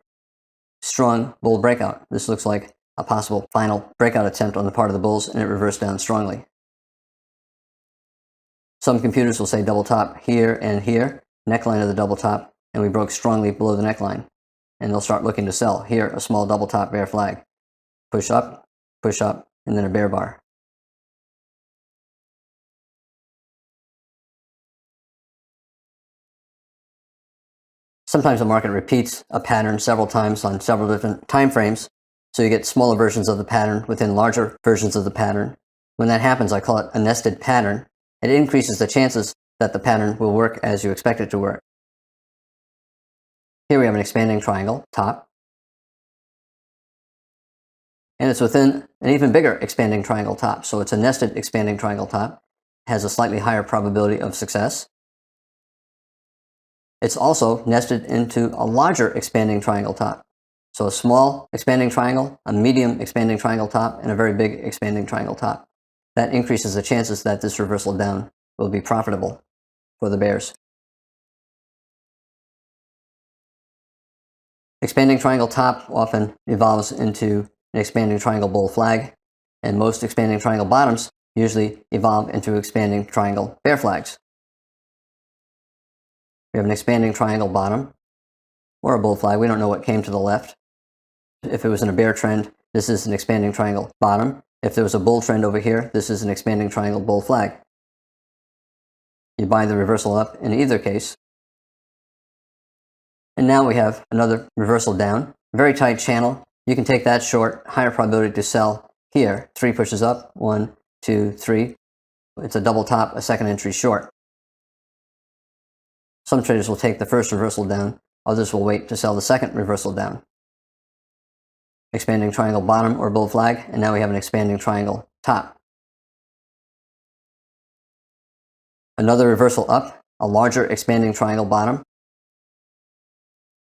Strong bull breakout. This looks like a possible final breakout attempt on the part of the bulls and it reversed down strongly. Some computers will say double top here and here, neckline of the double top, and we broke strongly below the neckline. And they'll start looking to sell. Here, a small double top bear flag. Push up, and then a bear bar. Sometimes the market repeats a pattern several times on several different time frames, so you get smaller versions of the pattern within larger versions of the pattern. When that happens, I call it a nested pattern. It increases the chances that the pattern will work as you expect it to work. Here we have an expanding triangle, top. And it's within an even bigger expanding triangle top. So it's a nested expanding triangle top. It has a slightly higher probability of success. It's also nested into a larger expanding triangle top. So a small expanding triangle, a medium expanding triangle top, and a very big expanding triangle top. That increases the chances that this reversal down will be profitable for the bears. Expanding triangle top often evolves into an expanding triangle bull flag, and most expanding triangle bottoms usually evolve into expanding triangle bear flags. We have an expanding triangle bottom or a bull flag. We don't know what came to the left. If it was in a bear trend, this is an expanding triangle bottom. If there was a bull trend over here, this is an expanding triangle bull flag. You buy the reversal up in either case. And now we have another reversal down, very tight channel. You can take that short, higher probability to sell here. 3 pushes up, 1, 2, 3. It's a double top, a second entry short. Some traders will take the first reversal down, others will wait to sell the second reversal down. Expanding triangle bottom or bull flag, and now we have an expanding triangle top. Another reversal up, a larger expanding triangle bottom.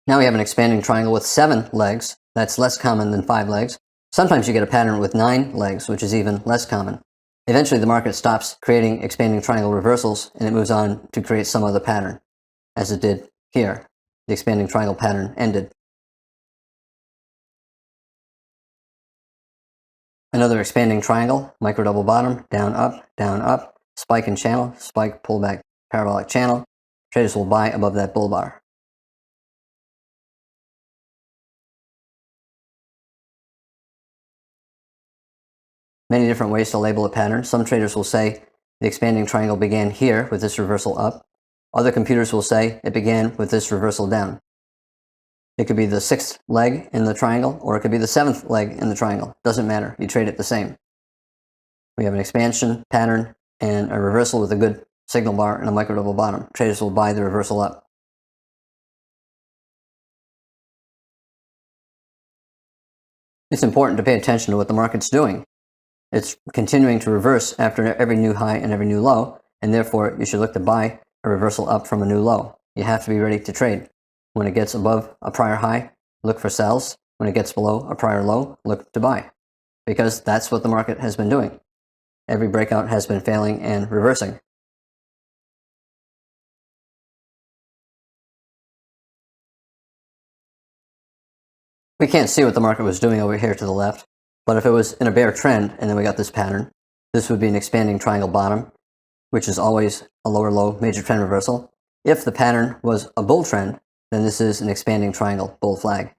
Now we have an expanding triangle with 7 legs. That's less common than 5 legs. Sometimes you get a pattern with 9 legs, which is even less common. Eventually the market stops creating expanding triangle reversals and it moves on to create some other pattern, as it did here. The expanding triangle pattern ended. Another expanding triangle, micro double bottom, down, up, spike and channel, spike, pullback, parabolic channel. Traders will buy above that bull bar. Many different ways to label a pattern. Some traders will say the expanding triangle began here with this reversal up. Other computers will say it began with this reversal down. It could be the 6th leg in the triangle, or it could be the 7th leg in the triangle. Doesn't matter. You trade it the same. We have an expansion pattern and a reversal with a good signal bar and a micro double bottom. Traders will buy the reversal up. It's important to pay attention to what the market's doing. It's continuing to reverse after every new high and every new low, and therefore you should look to buy a reversal up from a new low. You have to be ready to trade. When it gets above a prior high, look for sells. When it gets below a prior low, look to buy. Because that's what the market has been doing. Every breakout has been failing and reversing. We can't see what the market was doing over here to the left, but if it was in a bear trend and then we got this pattern, this would be an expanding triangle bottom, which is always a lower low major trend reversal. If the pattern was a bull trend, then this is an expanding triangle bull flag.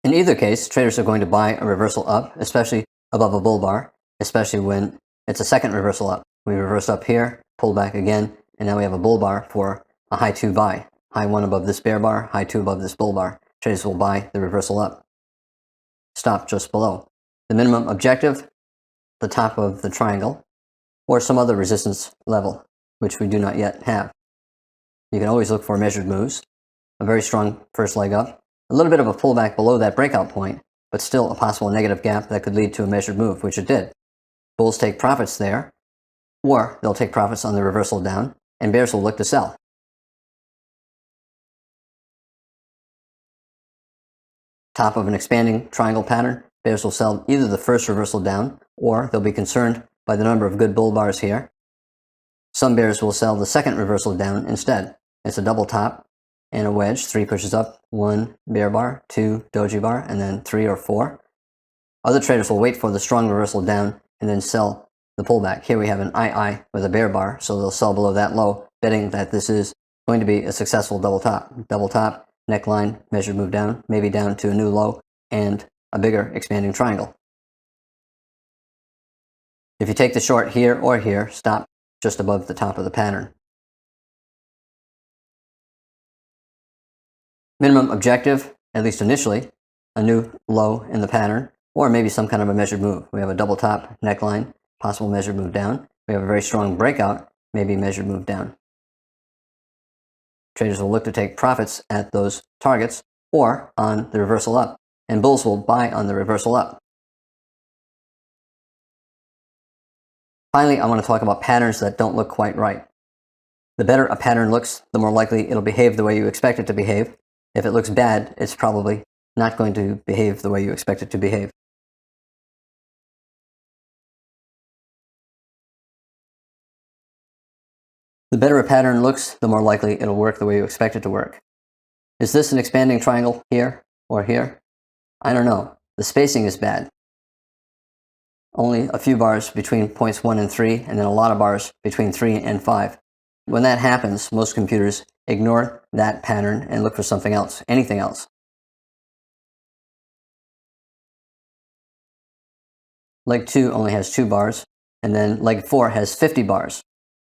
In either case, traders are going to buy a reversal up, especially above a bull bar, especially when it's a second reversal up. We reverse up here, pull back again, and now we have a bull bar for a high 2 buy. High 1 above this bear bar, high 2 above this bull bar. Traders will buy the reversal up. Stop just below. The minimum objective, the top of the triangle, or some other resistance level, which we do not yet have. You can always look for measured moves, a very strong first leg up, a little bit of a pullback below that breakout point, but still a possible negative gap that could lead to a measured move, which it did. Bulls take profits there, or they'll take profits on the reversal down, and bears will look to sell. Top of an expanding triangle pattern, bears will sell either the first reversal down, or they'll be concerned by the number of good bull bars here. Some bears will sell the second reversal down instead. It's a double top and a wedge, 3 pushes up, 1 bear bar, 2 doji bar, and then 3 or 4. Other traders will wait for the strong reversal down and then sell the pullback. Here we have an II with a bear bar, so they'll sell below that low, betting that this is going to be a successful double top. Double top, neckline, measured move down, maybe down to a new low, and a bigger expanding triangle. If you take the short here or here, stop just above the top of the pattern. Minimum objective, at least initially, a new low in the pattern, or maybe some kind of a measured move. We have a double top neckline, possible measured move down. We have a very strong breakout, maybe measured move down. Traders will look to take profits at those targets or on the reversal up, and bulls will buy on the reversal up. Finally, I want to talk about patterns that don't look quite right. The better a pattern looks, the more likely it'll behave the way you expect it to behave. If it looks bad, it's probably not going to behave the way you expect it to behave. The better a pattern looks, the more likely it'll work the way you expect it to work. Is this an expanding triangle here or here? I don't know. The spacing is bad. Only a few bars between points 1 and 3, and then a lot of bars between 3 and 5. When that happens, most computers ignore that pattern and look for something else, anything else. Leg 2 only has 2 bars, and then leg 4 has 50 bars.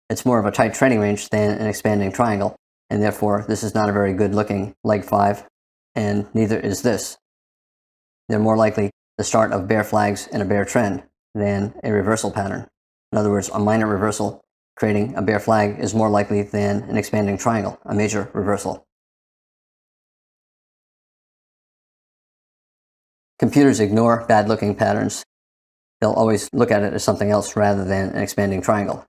It's more of a tight trading range than an expanding triangle, and therefore this is not a very good looking leg 5, and neither is this. They're more likely the start of bear flags in a bear trend than a reversal pattern. In other words, a minor reversal creating a bear flag is more likely than an expanding triangle, a major reversal. Computers ignore bad-looking patterns. They'll always look at it as something else rather than an expanding triangle.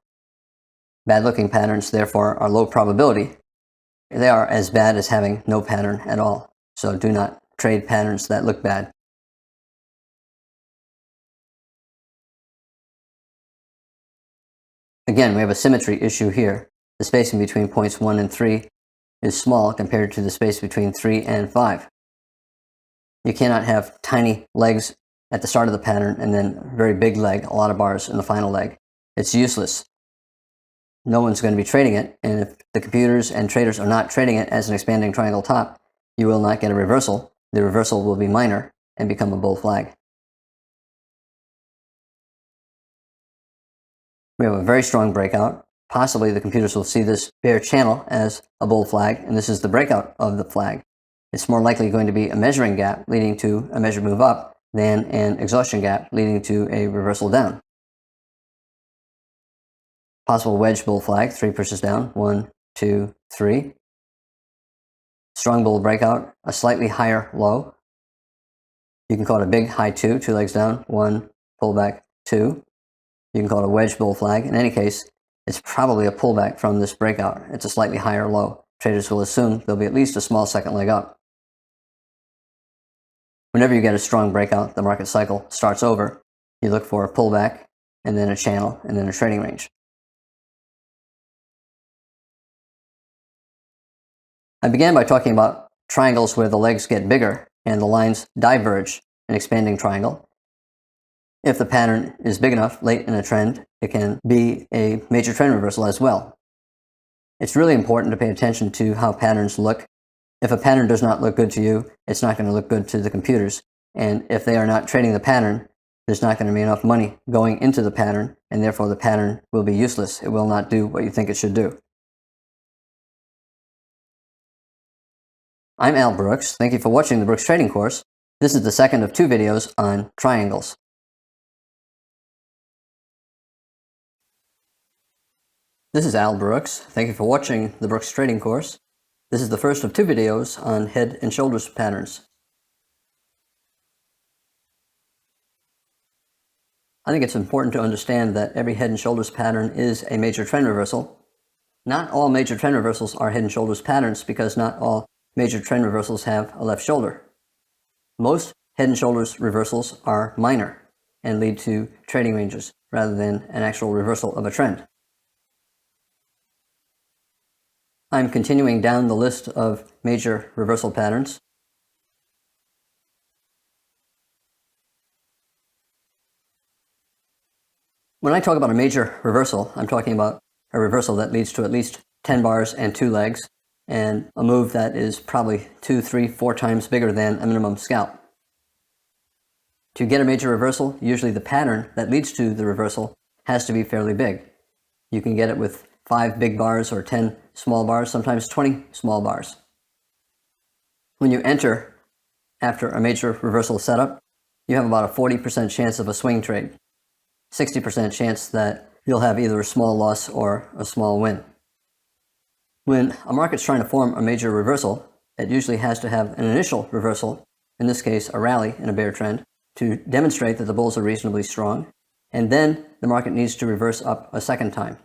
Bad-looking patterns, therefore, are low probability. They are as bad as having no pattern at all. So do not trade patterns that look bad. Again, we have a symmetry issue here. The spacing between points 1 and 3 is small compared to the space between 3 and 5. You cannot have tiny legs at the start of the pattern and then very big leg, a lot of bars in the final leg. It's useless. No one's going to be trading it, and if the computers and traders are not trading it as an expanding triangle top, you will not get a reversal. The reversal will be minor and become a bull flag. We have a very strong breakout. Possibly the computers will see this bear channel as a bull flag, and this is the breakout of the flag. It's more likely going to be a measuring gap leading to a measured move up than an exhaustion gap leading to a reversal down. Possible wedge bull flag, 3 pushes down, 1, 2, 3. Strong bull breakout, a slightly higher low. You can call it a big high 2, 2 legs down, 1, pullback, 2. You can call it a wedge bull flag. In any case, it's probably a pullback from this breakout. It's a slightly higher low. Traders will assume there'll be at least a small second leg up. Whenever you get a strong breakout, the market cycle starts over. You look for a pullback, and then a channel, and then a trading range. I began by talking about triangles where the legs get bigger and the lines diverge, an expanding triangle. If the pattern is big enough late in a trend, it can be a major trend reversal as well. It's really important to pay attention to how patterns look. If a pattern does not look good to you, it's not going to look good to the computers. And if they are not trading the pattern, there's not going to be enough money going into the pattern, and therefore the pattern will be useless. It will not do what you think it should do. I'm Al Brooks. Thank you for watching the Brooks Trading Course. This is the second of 2 videos on triangles. This is Al Brooks. Thank you for watching the Brooks Trading Course. This is the first of 2 videos on head and shoulders patterns. I think it's important to understand that every head and shoulders pattern is a major trend reversal. Not all major trend reversals are head and shoulders patterns because not all major trend reversals have a left shoulder. Most head and shoulders reversals are minor and lead to trading ranges rather than an actual reversal of a trend. I'm continuing down the list of major reversal patterns. When I talk about a major reversal, I'm talking about a reversal that leads to at least 10 bars and 2 legs, and a move that is probably 2, 3, 4 times bigger than a minimum scalp. To get a major reversal, usually the pattern that leads to the reversal has to be fairly big. You can get it with 5 big bars or 10 small bars, sometimes 20 small bars. When you enter after a major reversal setup, you have about a 40% chance of a swing trade, 60% chance that you'll have either a small loss or a small win. When a market's trying to form a major reversal, it usually has to have an initial reversal, in this case a rally in a bear trend, to demonstrate that the bulls are reasonably strong, and then the market needs to reverse up a second time.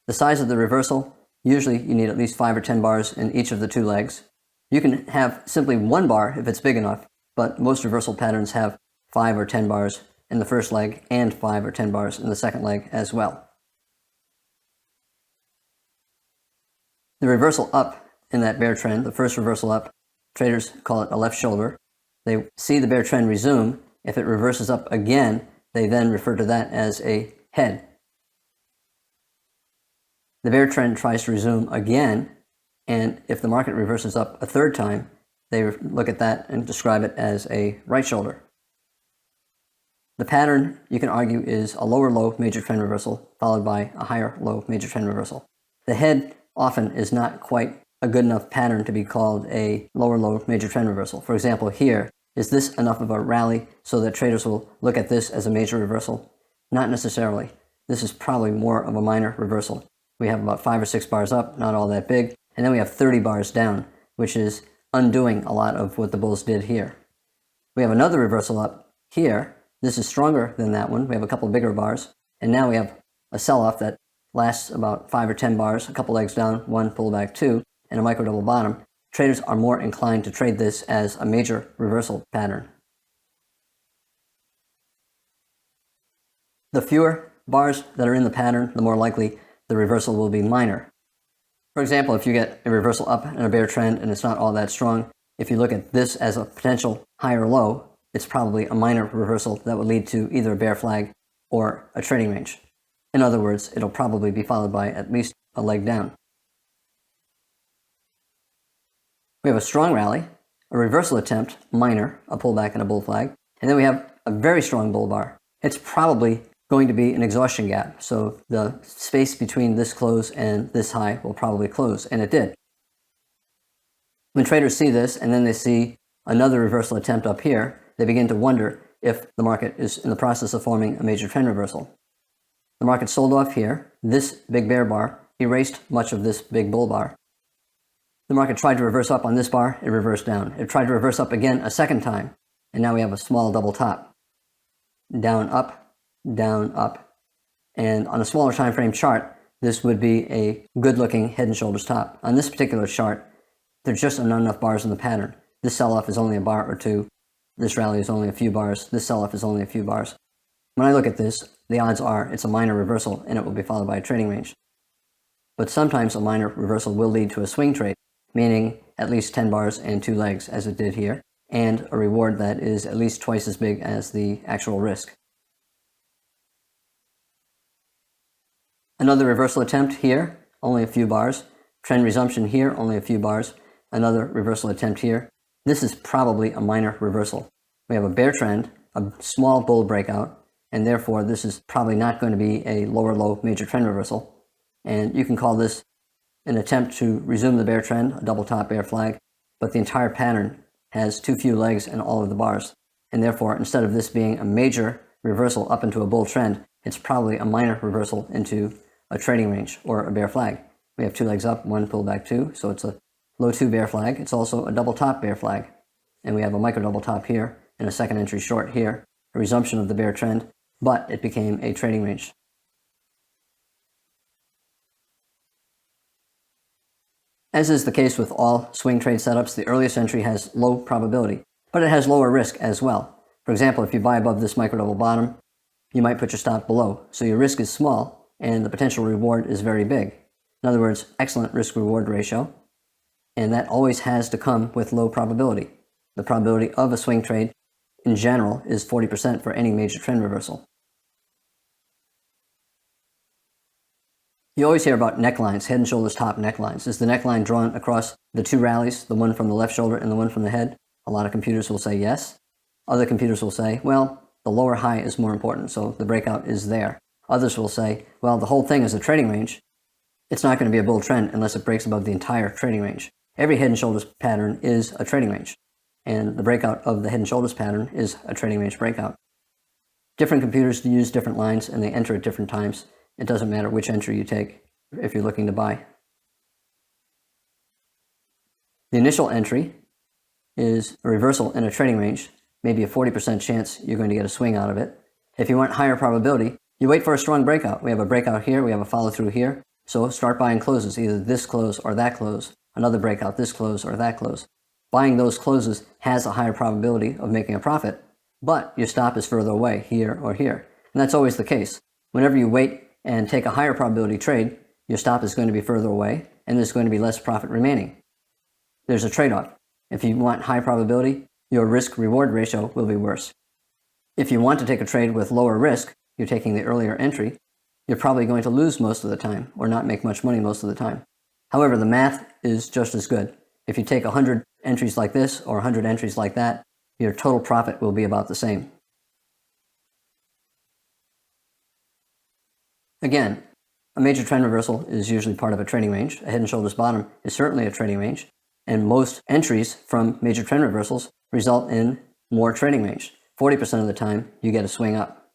The size of the reversal, usually you need at least 5 or 10 bars in each of the two legs. You can have simply one bar if it's big enough, but most reversal patterns have 5 or 10 bars in the first leg and 5 or 10 bars in the second leg as well. The reversal up in that bear trend, the first reversal up, traders call it a left shoulder. They see the bear trend resume. If it reverses up again, they then refer to that as a head. The bear trend tries to resume again, and if the market reverses up a third time, they look at that and describe it as a right shoulder. The pattern, you can argue, is a lower low major trend reversal followed by a higher low major trend reversal. The head often is not quite a good enough pattern to be called a lower low major trend reversal. For example, here, is this enough of a rally so that traders will look at this as a major reversal? Not necessarily. This is probably more of a minor reversal. We have about 5 or 6 bars up, not all that big, and then we have 30 bars down, which is undoing a lot of what the bulls did here. We have another reversal up here. This is stronger than that one. We have a couple bigger bars, and now we have a sell-off that lasts about 5 or 10 bars, a couple legs down, one pullback, two, and a micro double bottom. Traders are more inclined to trade this as a major reversal pattern. The fewer bars that are in the pattern, the more likely the reversal will be minor. For example, if you get a reversal up in a bear trend and it's not all that strong, if you look at this as a potential higher low, it's probably a minor reversal that would lead to either a bear flag or a trading range. In other words, it'll probably be followed by at least a leg down. We have a strong rally, a reversal attempt, minor, a pullback and a bull flag, and then we have a very strong bull bar. It's probably going to be an exhaustion gap, so the space between this close and this high will probably close, and it did. When traders see this and then they see another reversal attempt up here, they begin to wonder if the market is in the process of forming a major trend reversal. The market sold off here. This big bear bar erased much of this big bull bar. The market tried to reverse up on this bar, it reversed down. It tried to reverse up again a second time, and now we have a small double top. Down, up, and on a smaller time frame chart, this would be a good-looking head and shoulders top. On this particular chart, there's just not enough bars in the pattern. This sell-off is only a bar or two. This rally is only a few bars. This sell-off is only a few bars. When I look at this, the odds are it's a minor reversal, and it will be followed by a trading range. But sometimes a minor reversal will lead to a swing trade, meaning at least 10 bars and 2 legs, as it did here, and a reward that is at least twice as big as the actual risk. Another reversal attempt here, only a few bars. Trend resumption here, only a few bars. Another reversal attempt here. This is probably a minor reversal. We have a bear trend, a small bull breakout, and therefore this is probably not going to be a lower low major trend reversal. And you can call this an attempt to resume the bear trend, a double top bear flag, but the entire pattern has too few legs in all of the bars. And therefore, instead of this being a major reversal up into a bull trend, it's probably a minor reversal into a trading range or a bear flag. We have 2 legs up, 1 pullback 2, so it's a low 2 bear flag. It's also a double top bear flag. And we have a micro double top here and a second entry short here, a resumption of the bear trend, but it became a trading range. As is the case with all swing trade setups, the earliest entry has low probability, but it has lower risk as well. For example, if you buy above this micro double bottom, you might put your stop below, so your risk is small and the potential reward is very big. In other words, excellent risk-reward ratio, and that always has to come with low probability. The probability of a swing trade in general is 40% for any major trend reversal. You always hear about necklines, head and shoulders top necklines. Is the neckline drawn across the 2 rallies, the one from the left shoulder and the one from the head? A lot of computers will say yes. Other computers will say, well, the lower high is more important, so the breakout is there. Others will say, well, the whole thing is a trading range. It's not going to be a bull trend unless it breaks above the entire trading range. Every head and shoulders pattern is a trading range, and the breakout of the head and shoulders pattern is a trading range breakout. Different computers use different lines and they enter at different times. It doesn't matter which entry you take if you're looking to buy. The initial entry is a reversal in a trading range, maybe a 40% chance you're going to get a swing out of it. If you want higher probability, you wait for a strong breakout. We have a breakout here, we have a follow through here, so start buying closes, either this close or that close, another breakout, this close or that close. Buying those closes has a higher probability of making a profit, but your stop is further away, here or here. And that's always the case. Whenever you wait and take a higher probability trade, your stop is going to be further away and there's going to be less profit remaining. There's a trade-off. If you want high probability, your risk-reward ratio will be worse. If you want to take a trade with lower risk, you're taking the earlier entry, you're probably going to lose most of the time or not make much money most of the time. However, the math is just as good. If you take 100 entries like this or 100 entries like that, your total profit will be about the same. Again, a major trend reversal is usually part of a trading range. A head and shoulders bottom is certainly a trading range, and most entries from major trend reversals result in more trading range. 40% of the time, you get a swing up.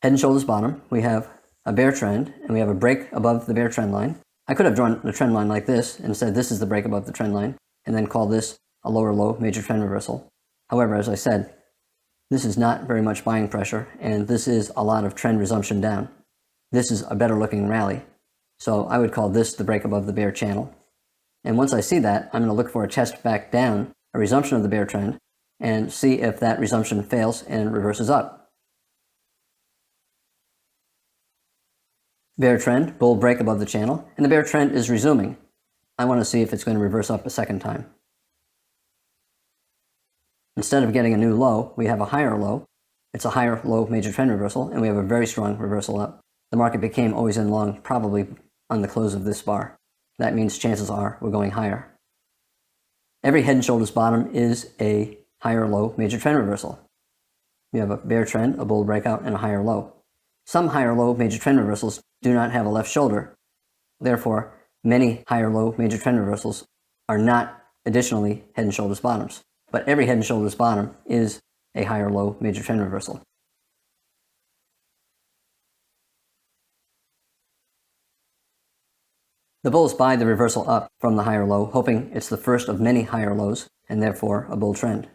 Head and shoulders bottom, we have a bear trend, and we have a break above the bear trend line. I could have drawn the trend line like this and said this is the break above the trend line, and then call this a lower low major trend reversal. However, as I said, this is not very much buying pressure, and this is a lot of trend resumption down. This is a better looking rally. So I would call this the break above the bear channel. And once I see that, I'm going to look for a test back down, a resumption of the bear trend, and see if that resumption fails and reverses up. Bear trend, bull break above the channel, and the bear trend is resuming. I want to see if it's going to reverse up a second time. Instead of getting a new low, we have a higher low. It's a higher low major trend reversal, and we have a very strong reversal up. The market became always in long, probably on the close of this bar. That means chances are we're going higher. Every head and shoulders bottom is a higher low major trend reversal. You have a bear trend, a bull breakout, and a higher low. Some higher low major trend reversals do not have a left shoulder. Therefore, many higher low major trend reversals are not additionally head and shoulders bottoms. But every head and shoulders bottom is a higher low major trend reversal. The bulls buy the reversal up from the higher low, hoping it's the first of many higher lows, and therefore a bull trend.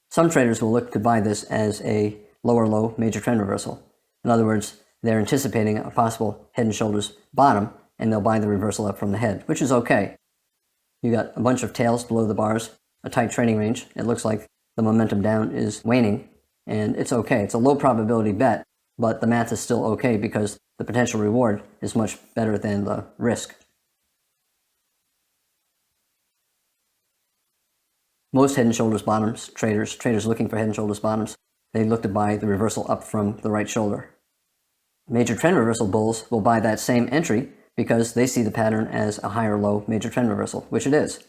Some traders will look to buy this as a lower low major trend reversal. In other words, they're anticipating a possible head and shoulders bottom, and they'll buy the reversal up from the head, which is okay. You got a bunch of tails below the bars, a tight trading range. It looks like the momentum down is waning, and it's okay. It's a low probability bet, but the math is still okay because the potential reward is much better than the risk. Most head and shoulders bottoms, traders looking for head and shoulders bottoms, they look to buy the reversal up from the right shoulder. Major trend reversal bulls will buy that same entry because they see the pattern as a higher low major trend reversal, which it is.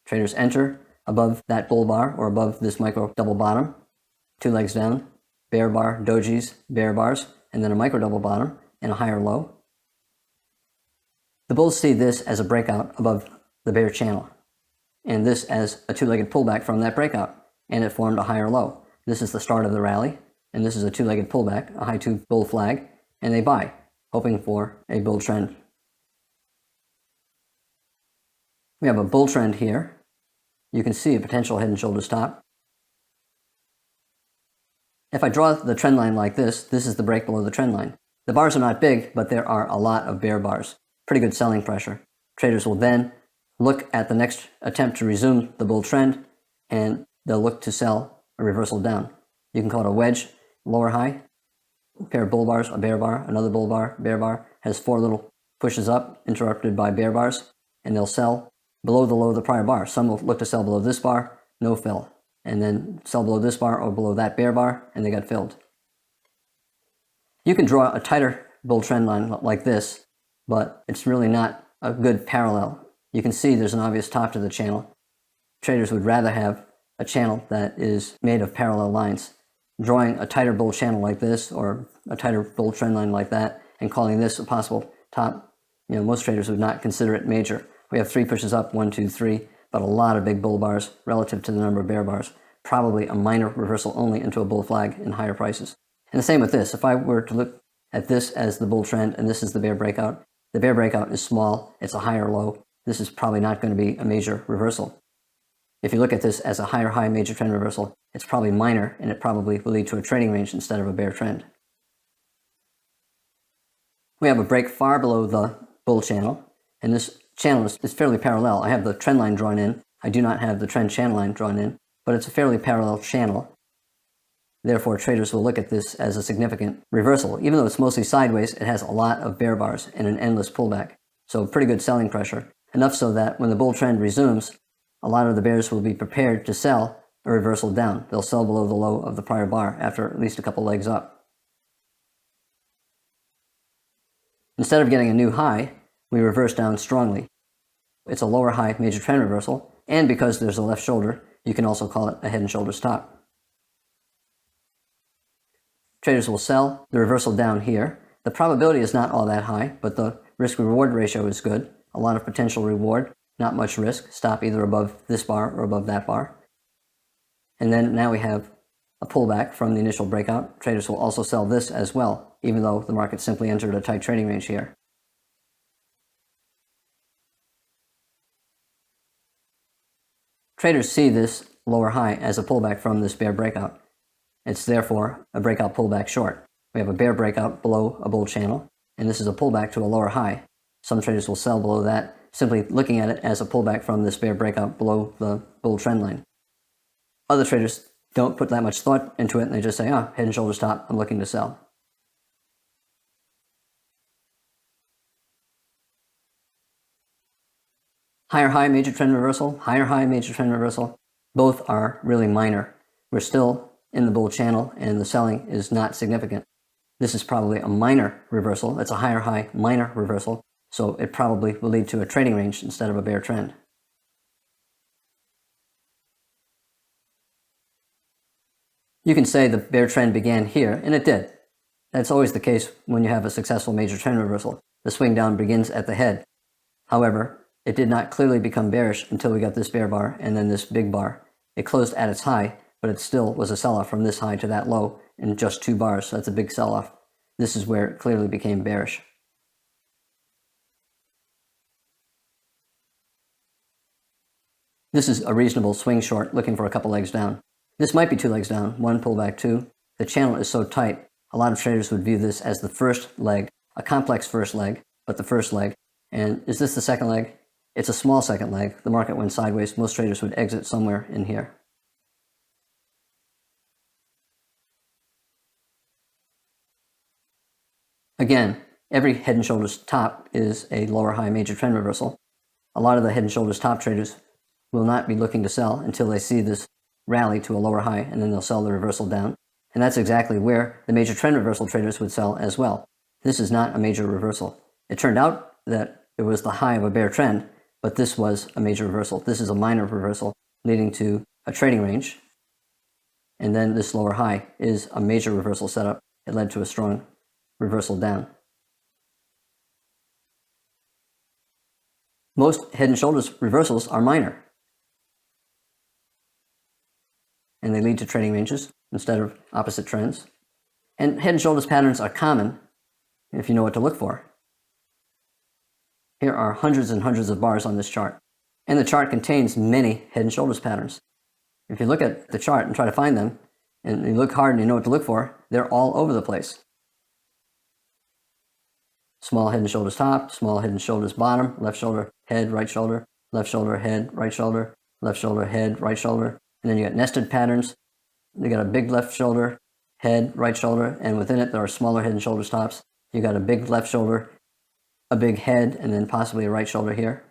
Traders enter above that bull bar or above this micro double bottom, two legs down, bear bar, dojis, bear bars, and then a micro double bottom and a higher low. The bulls see this as a breakout above the bear channel, and this as a two-legged pullback from that breakout, and it formed a higher low. This is the start of the rally, and this is a two-legged pullback, a high two bull flag, and they buy, hoping for a bull trend. We have a bull trend here. You can see a potential head and shoulders top. If I draw the trend line like this is the break below the trend line. The bars are not big, but there are a lot of bear bars. Pretty good selling pressure. Traders will then look at the next attempt to resume the bull trend, and they'll look to sell a reversal down. You can call it a wedge, lower high, a pair of bull bars, a bear bar, another bull bar, bear bar, has four little pushes up, interrupted by bear bars, and they'll sell below the low of the prior bar. Some will look to sell below this bar, no fill, and then sell below this bar or below that bear bar, and they got filled. You can draw a tighter bull trend line like this, but it's really not a good parallel. you can see there's an obvious top to the channel. Traders would rather have a channel that is made of parallel lines. Drawing a tighter bull channel like this, or a tighter bull trend line like that, and calling this a possible top, most traders would not consider it major. We have 3 pushes up, 1, 2, 3, but a lot of big bull bars relative to the number of bear bars. Probably a minor reversal only into a bull flag in higher prices. And the same with this. If I were to look at this as the bull trend and this is the bear breakout is small, it's a higher low. This is probably not going to be a major reversal. If you look at this as a higher high major trend reversal, it's probably minor, and it probably will lead to a trading range instead of a bear trend. We have a break far below the bull channel, and this channel is fairly parallel. I have the trend line drawn in. I do not have the trend channel line drawn in, but it's a fairly parallel channel. Therefore, traders will look at this as a significant reversal. Even though it's mostly sideways, it has a lot of bear bars and an endless pullback. So pretty good selling pressure. Enough so that when the bull trend resumes, a lot of the bears will be prepared to sell a reversal down. They'll sell below the low of the prior bar after at least a couple legs up. Instead of getting a new high, we reverse down strongly. It's a lower high major trend reversal, and because there's a left shoulder, you can also call it a head and shoulders top. Traders will sell the reversal down here. The probability is not all that high, but the risk-reward ratio is good. A lot of potential reward, not much risk. Stop either above this bar or above that bar. And then now we have a pullback from the initial breakout. Traders will also sell this as well, even though the market simply entered a tight trading range here. Traders see this lower high as a pullback from this bear breakout. It's therefore a breakout pullback short. We have a bear breakout below a bull channel, and this is a pullback to a lower high. Some traders will sell below that, simply looking at it as a pullback from this bear breakout below the bull trend line. Other traders don't put that much thought into it, and they just say, head and shoulders top, I'm looking to sell. Higher high major trend reversal, higher high major trend reversal, both are really minor. We're still in the bull channel, and the selling is not significant. This is probably a minor reversal. It's a higher high minor reversal, so it probably will lead to a trading range instead of a bear trend. You can say the bear trend began here, and it did. That's always the case when you have a successful major trend reversal. The swing down begins at the head. However, it did not clearly become bearish until we got this bear bar and then this big bar. It closed at its high, but it still was a sell-off from this high to that low in just 2 bars, so that's a big sell-off. This is where it clearly became bearish. This is a reasonable swing short looking for a couple legs down. This might be 2 legs down, 1 pullback 2. The channel is so tight, a lot of traders would view this as the first leg, a complex first leg, but the first leg. And is this the second leg? It's a small second leg. The market went sideways. Most traders would exit somewhere in here. Again, every head and shoulders top is a lower high major trend reversal. A lot of the head and shoulders top traders will not be looking to sell until they see this rally to a lower high, and then they'll sell the reversal down. And that's exactly where the major trend reversal traders would sell as well. This is not a major reversal. It turned out that it was the high of a bear trend, but this was a major reversal. This is a minor reversal leading to a trading range. And then this lower high is a major reversal setup. It led to a strong reversal down. Most head and shoulders reversals are minor, and they lead to trading ranges instead of opposite trends. And head and shoulders patterns are common if you know what to look for. Here are hundreds and hundreds of bars on this chart, and the chart contains many head and shoulders patterns. If you look at the chart and try to find them, and you look hard and you know what to look for, they're all over the place. Small head and shoulders top, small head and shoulders bottom, left shoulder, head, right shoulder, left shoulder, head, right shoulder, left shoulder, head, right shoulder. And then you got nested patterns. You got a big left shoulder, head, right shoulder, and within it there are smaller head and shoulders tops. You got a big left shoulder, a big head, and then possibly a right shoulder here.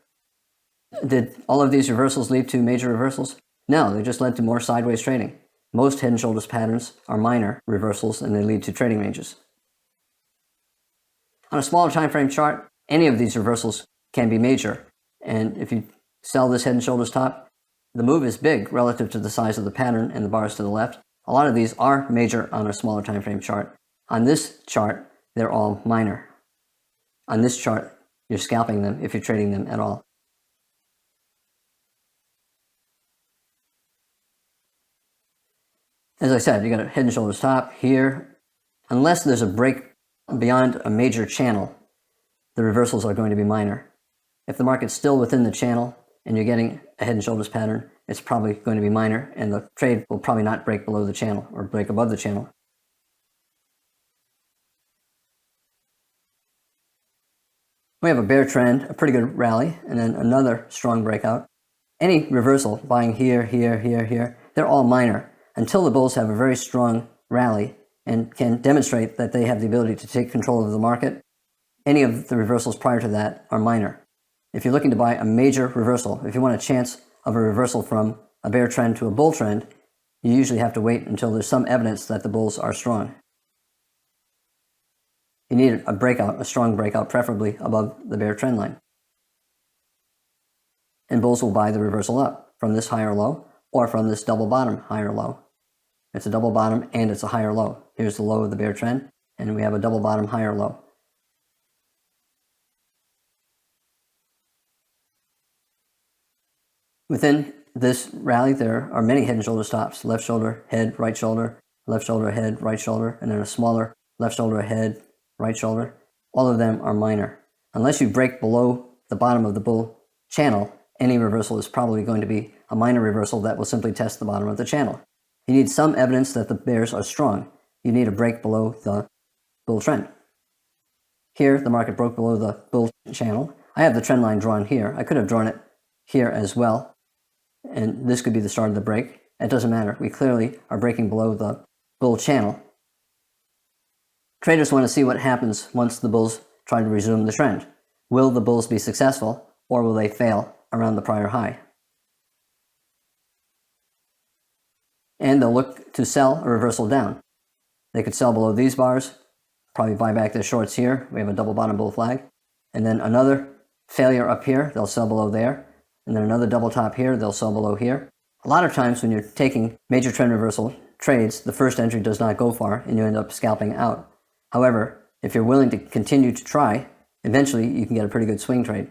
Did all of these reversals lead to major reversals? No, they just led to more sideways trading. Most head and shoulders patterns are minor reversals, and they lead to trading ranges. On a smaller time frame chart, any of these reversals can be major. And if you sell this head and shoulders top, the move is big relative to the size of the pattern and the bars to the left. A lot of these are major on a smaller time frame chart. On this chart, they're all minor. On this chart, you're scalping them if you're trading them at all. As I said, you got a head and shoulders top here. Unless there's a break beyond a major channel, the reversals are going to be minor. If the market's still within the channel and you're getting a head and shoulders pattern, it's probably going to be minor, and the trade will probably not break below the channel or break above the channel. We have a bear trend, a pretty good rally, and then another strong breakout. Any reversal, buying here, here, here, here, they're all minor until the bulls have a very strong rally and can demonstrate that they have the ability to take control of the market. Any of the reversals prior to that are minor. If you're looking to buy a major reversal, if you want a chance of a reversal from a bear trend to a bull trend, you usually have to wait until there's some evidence that the bulls are strong. You need a breakout, a strong breakout, preferably above the bear trend line. And bulls will buy the reversal up from this higher low or from this double bottom higher low. It's a double bottom and it's a higher low. Here's the low of the bear trend, and we have a double bottom higher low. Within this rally, there are many head and shoulder stops. Left shoulder, head, right shoulder, left shoulder, head, right shoulder, and then a smaller left shoulder, head, right shoulder. All of them are minor. Unless you break below the bottom of the bull channel, any reversal is probably going to be a minor reversal that will simply test the bottom of the channel. You need some evidence that the bears are strong. You need a break below the bull trend. Here, the market broke below the bull channel. I have the trend line drawn here. I could have drawn it here as well, and this could be the start of the break. It doesn't matter. We clearly are breaking below the bull channel. Traders want to see what happens once the bulls try to resume the trend. Will the bulls be successful, or will they fail around the prior high? And they'll look to sell a reversal down. They could sell below these bars, probably buy back their shorts here. We have a double bottom bull flag. And then another failure up here, they'll sell below there. And then another double top here, they'll sell below here. A lot of times when you're taking major trend reversal trades, the first entry does not go far and you end up scalping out. However, if you're willing to continue to try, eventually you can get a pretty good swing trade.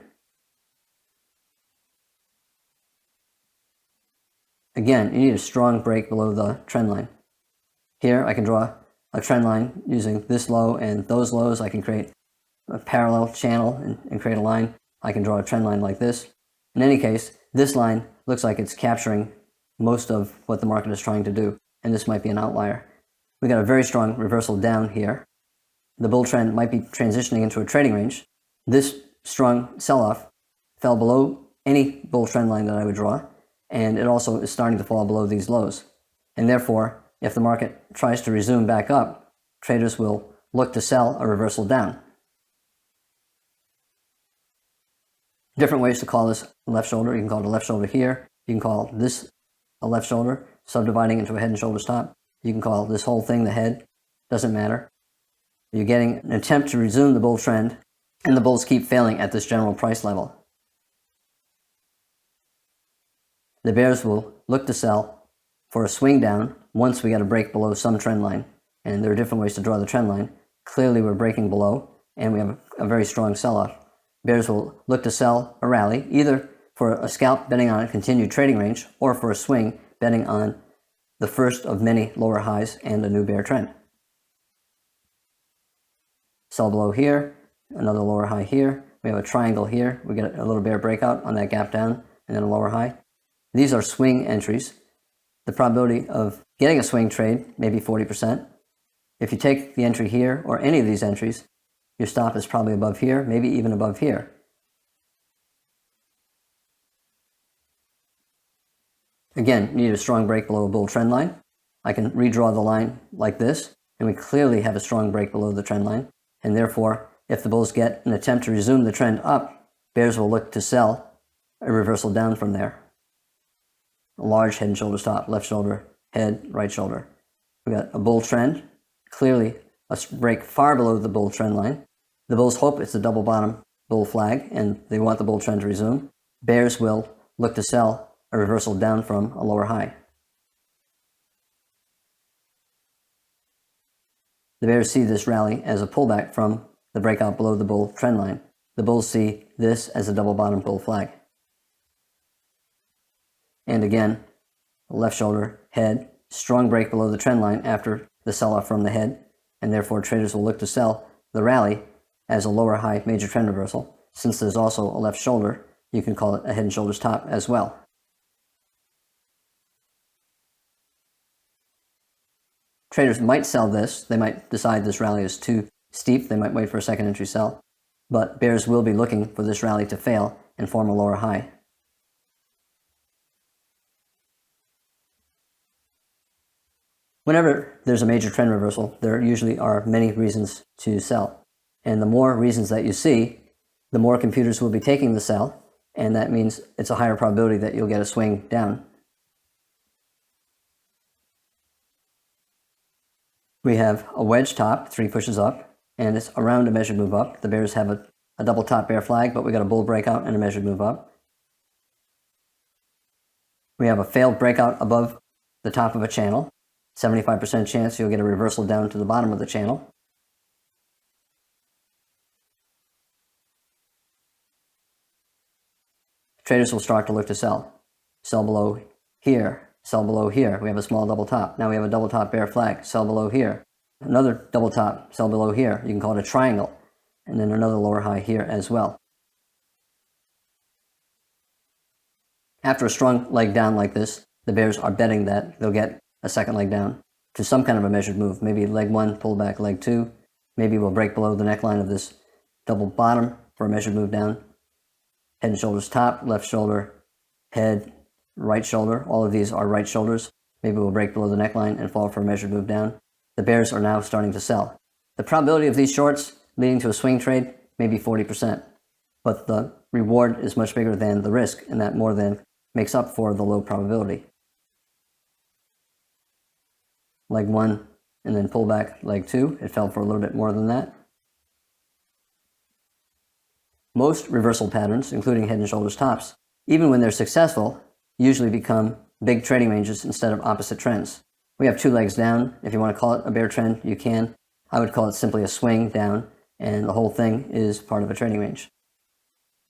Again, you need a strong break below the trend line. Here I can draw a trend line using this low and those lows. I can create a parallel channel and create a line. I can draw a trend line like this. In any case, this line looks like it's capturing most of what the market is trying to do, and this might be an outlier. We got a very strong reversal down here. The bull trend might be transitioning into a trading range. This strong sell-off fell below any bull trend line that I would draw, and it also is starting to fall below these lows. And therefore, if the market tries to resume back up, traders will look to sell a reversal down. Different ways to call this left shoulder. You can call it a left shoulder here. You can call this a left shoulder, subdividing into a head and shoulders top. You can call this whole thing the head. Doesn't matter. You're getting an attempt to resume the bull trend, and the bulls keep failing at this general price level. The bears will look to sell for a swing down once we get a break below some trend line. And there are different ways to draw the trend line. Clearly we're breaking below, and we have a very strong sell-off. Bears will look to sell a rally, either for a scalp betting on a continued trading range, or for a swing betting on the first of many lower highs and a new bear trend. Sell below here, another lower high here. We have a triangle here. We get a little bear breakout on that gap down, and then a lower high. These are swing entries. The probability of getting a swing trade may be 40%. If you take the entry here, or any of these entries, your stop is probably above here, maybe even above here. Again, you need a strong break below a bull trend line. I can redraw the line like this, and we clearly have a strong break below the trend line. And therefore, if the bulls get an attempt to resume the trend up, bears will look to sell a reversal down from there. A large head and shoulder stop, left shoulder, head, right shoulder. We got a bull trend, clearly a break far below the bull trend line. The bulls hope it's a double bottom bull flag, and they want the bull trend to resume. bears will look to sell a reversal down from a lower high. The bears see this rally as a pullback from the breakout below the bull trend line. The bulls see this as a double bottom bull flag. And again, left shoulder, head, strong break below the trend line after the sell-off from the head, and therefore traders will look to sell the rally as a lower high major trend reversal. Since there's also a left shoulder, you can call it a head and shoulders top as well. Traders might sell this. They might decide this rally is too steep. They might wait for a second entry sell. But bears will be looking for this rally to fail and form a lower high. Whenever there's a major trend reversal, there usually are many reasons to sell. And the more reasons that you see, the more computers will be taking the sell, and that means it's a higher probability that you'll get a swing down. We have a wedge top, 3 pushes up, and it's around a measured move up. The bears have a double top bear flag, but we got a bull breakout and a measured move up. We have a failed breakout above the top of a channel. 75% chance you'll get a reversal down to the bottom of the channel. Traders will start to look to sell. Sell below here, sell below here. We have a small double top. Now we have a double top bear flag. Sell below here. Another double top, sell below here. You can call it a triangle. And then another lower high here as well. After a strong leg down like this, the bears are betting that they'll get a second leg down to some kind of a measured move. Maybe leg 1, pull back leg 2. Maybe we'll break below the neckline of this double bottom for a measured move down. Head and shoulders top, left shoulder, head, right shoulder. All of these are right shoulders. Maybe we'll break below the neckline and fall for a measured move down. The bears are now starting to sell. The probability of these shorts leading to a swing trade may be 40%, but the reward is much bigger than the risk, and that more than makes up for the low probability. Leg 1 and then pull back leg 2. It fell for a little bit more than that. Most reversal patterns, including head and shoulders tops, even when they're successful, usually become big trading ranges instead of opposite trends. We have 2 legs down. If you want to call it a bear trend, you can. I would call it simply a swing down, and the whole thing is part of a trading range.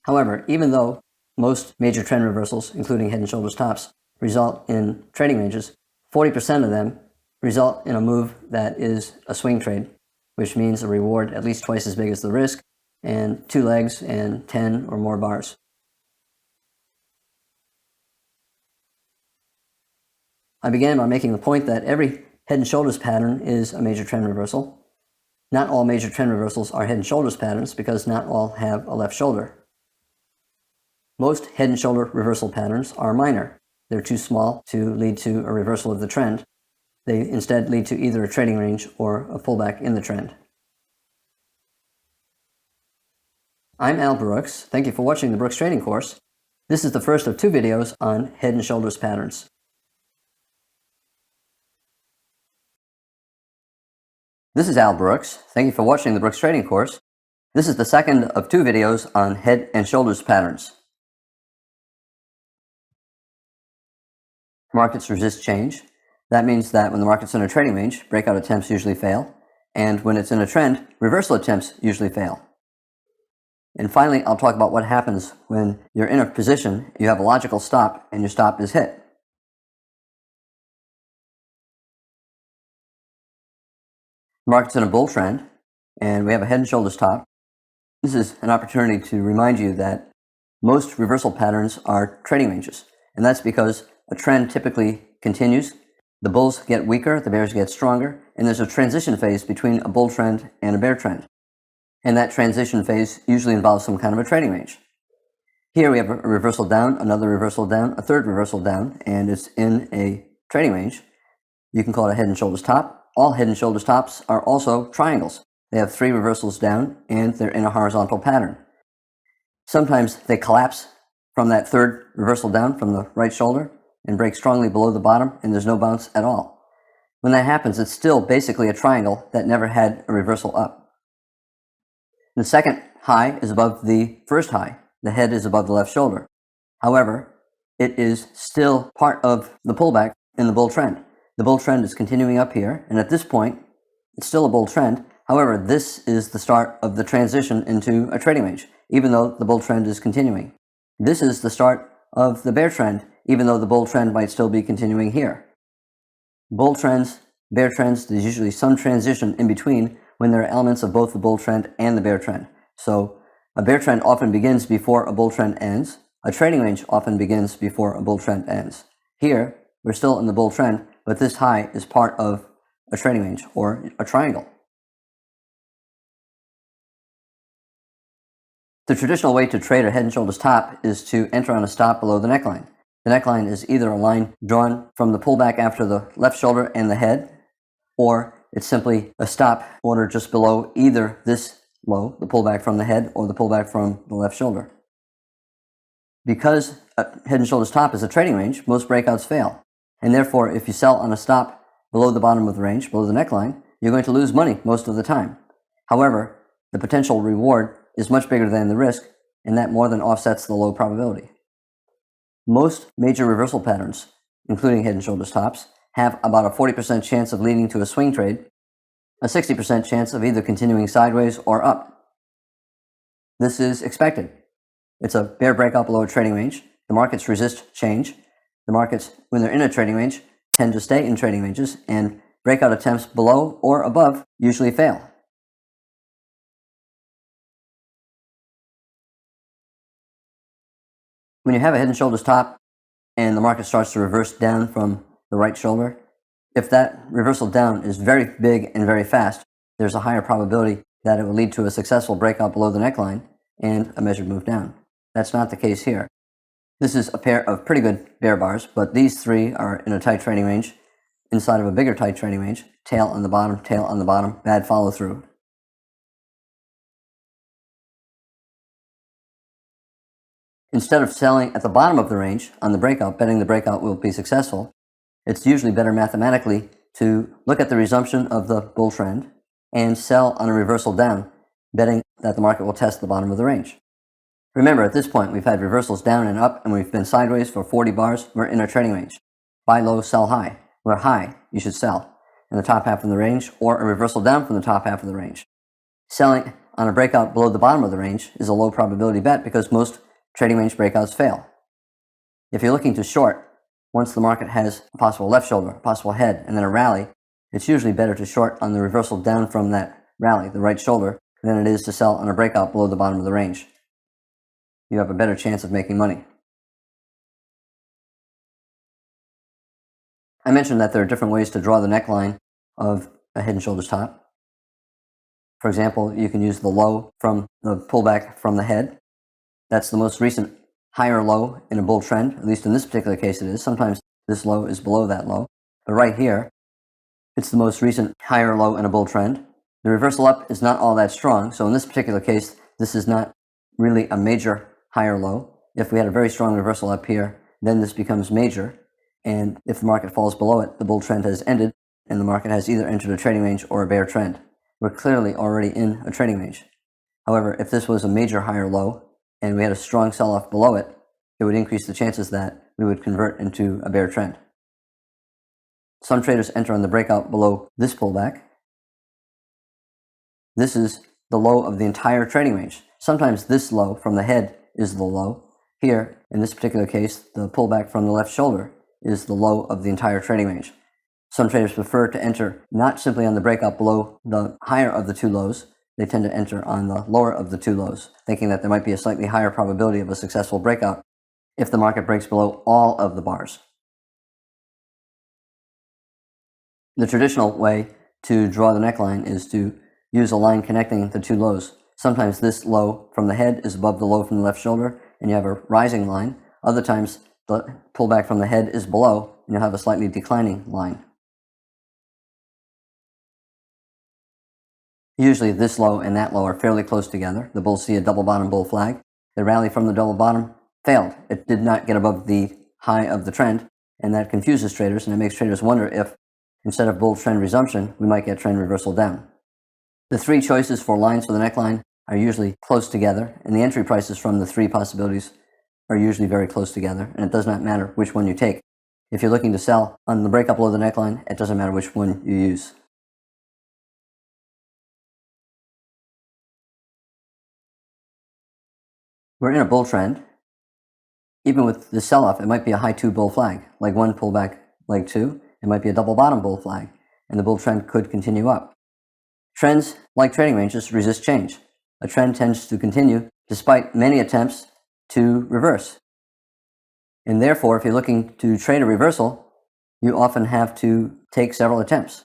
However, even though most major trend reversals, including head and shoulders tops, result in trading ranges, 40% of them result in a move that is a swing trade, which means a reward at least twice as big as the risk, and 2 legs and 10 or more bars. I began by making the point that every head and shoulders pattern is a major trend reversal. Not all major trend reversals are head and shoulders patterns because not all have a left shoulder. Most head and shoulder reversal patterns are minor. They're too small to lead to a reversal of the trend. They instead lead to either a trading range or a pullback in the trend. I'm Al Brooks. Thank you for watching the Brooks Trading Course. This is the first of 2 videos on head and shoulders patterns. This is Al Brooks. Thank you for watching the Brooks Trading Course. This is the second of 2 videos on head and shoulders patterns. Markets resist change. That means that when the market's in a trading range, breakout attempts usually fail, and when it's in a trend, reversal attempts usually fail. And finally, I'll talk about what happens when you're in a position, you have a logical stop, and your stop is hit. The market's in a bull trend, and we have a head and shoulders top. This is an opportunity to remind you that most reversal patterns are trading ranges, and that's because a trend typically continues. The bulls get weaker, the bears get stronger, and there's a transition phase between a bull trend and a bear trend. And that transition phase usually involves some kind of a trading range. Here we have a reversal down, another reversal down, a third reversal down, and it's in a trading range. You can call it a head and shoulders top. All head and shoulders tops are also triangles. They have 3 reversals down, and they're in a horizontal pattern. Sometimes they collapse from that third reversal down from the right shoulder and break strongly below the bottom, and there's no bounce at all. When that happens, it's still basically a triangle that never had a reversal up. The second high is above the first high. The head is above the left shoulder. However, it is still part of the pullback in the bull trend. The bull trend is continuing up here, and at this point, it's still a bull trend. However, this is the start of the transition into a trading range, even though the bull trend is continuing. This is the start of the bear trend, even though the bull trend might still be continuing here. Bull trends, bear trends, there's usually some transition in between when there are elements of both the bull trend and the bear trend. So a bear trend often begins before a bull trend ends. A trading range often begins before a bull trend ends. Here, we're still in the bull trend, but this high is part of a trading range or a triangle. The traditional way to trade a head and shoulders top is to enter on a stop below the neckline. The neckline is either a line drawn from the pullback after the left shoulder and the head, or it's simply a stop order just below either this low, the pullback from the head, or the pullback from the left shoulder. Because a head and shoulders top is a trading range, most breakouts fail. And therefore, if you sell on a stop below the bottom of the range, below the neckline, you're going to lose money most of the time. However, the potential reward is much bigger than the risk, and that more than offsets the low probability. Most major reversal patterns, including head and shoulders tops, have about a 40% chance of leading to a swing trade, a 60% chance of either continuing sideways or up. This is expected. It's a bear breakout below a trading range. The markets resist change. The markets, when they're in a trading range, tend to stay in trading ranges, and breakout attempts below or above usually fail. When you have a head and shoulders top and the market starts to reverse down from the right shoulder, if that reversal down is very big and very fast, there's a higher probability that it will lead to a successful breakout below the neckline and a measured move down. That's not the case here. This is a pair of pretty good bear bars, but these three are in a tight trading range, inside of a bigger tight trading range, tail on the bottom, bad follow through. Instead of selling at the bottom of the range on the breakout, betting the breakout will be successful, it's usually better mathematically to look at the resumption of the bull trend and sell on a reversal down, betting that the market will test the bottom of the range. Remember, at this point, we've had reversals down and up, and we've been sideways for 40 bars. We're in a trading range. Buy low, sell high. Where high, you should sell in the top half of the range, or a reversal down from the top half of the range. Selling on a breakout below the bottom of the range is a low probability bet because most trading range breakouts fail. If you're looking to short, once the market has a possible left shoulder, a possible head, and then a rally, it's usually better to short on the reversal down from that rally, the right shoulder, than it is to sell on a breakout below the bottom of the range. You have a better chance of making money. I mentioned that there are different ways to draw the neckline of a head and shoulders top. For example, you can use the low from the pullback from the head. That's the most recent higher low in a bull trend, at least in this particular case it is. Sometimes this low is below that low. But right here, it's the most recent higher low in a bull trend. The reversal up is not all that strong, so in this particular case, this is not really a major higher low. If we had a very strong reversal up here, then this becomes major, and if the market falls below it, the bull trend has ended, and the market has either entered a trading range or a bear trend. We're clearly already in a trading range. However, if this was a major higher low, and we had a strong sell-off below it, it would increase the chances that we would convert into a bear trend. Some traders enter on the breakout below this pullback. This is the low of the entire trading range. Sometimes this low from the head is the low. Here, in this particular case, the pullback from the left shoulder is the low of the entire trading range. Some traders prefer to enter not simply on the breakout below the higher of the two lows. They tend to enter on the lower of the two lows, thinking that there might be a slightly higher probability of a successful breakout if the market breaks below all of the bars. The traditional way to draw the neckline is to use a line connecting the two lows. Sometimes this low from the head is above the low from the left shoulder, and you have a rising line. Other times, the pullback from the head is below, and you'll have a slightly declining line. Usually this low and that low are fairly close together. The bulls see a double bottom bull flag. The rally from the double bottom failed. It did not get above the high of the trend, and that confuses traders, and it makes traders wonder if, instead of bull trend resumption, we might get trend reversal down. The three choices for lines for the neckline are usually close together, and the entry prices from the three possibilities are usually very close together, and it does not matter which one you take. If you're looking to sell on the breakup below the neckline, it doesn't matter which one you use. We're in a bull trend. Even with the sell-off, it might be a high 2 bull flag, leg 1 pullback, leg 2. It might be a double bottom bull flag, and the bull trend could continue up. Trends, like trading ranges, resist change. A trend tends to continue despite many attempts to reverse. And therefore, if you're looking to trade a reversal, you often have to take several attempts.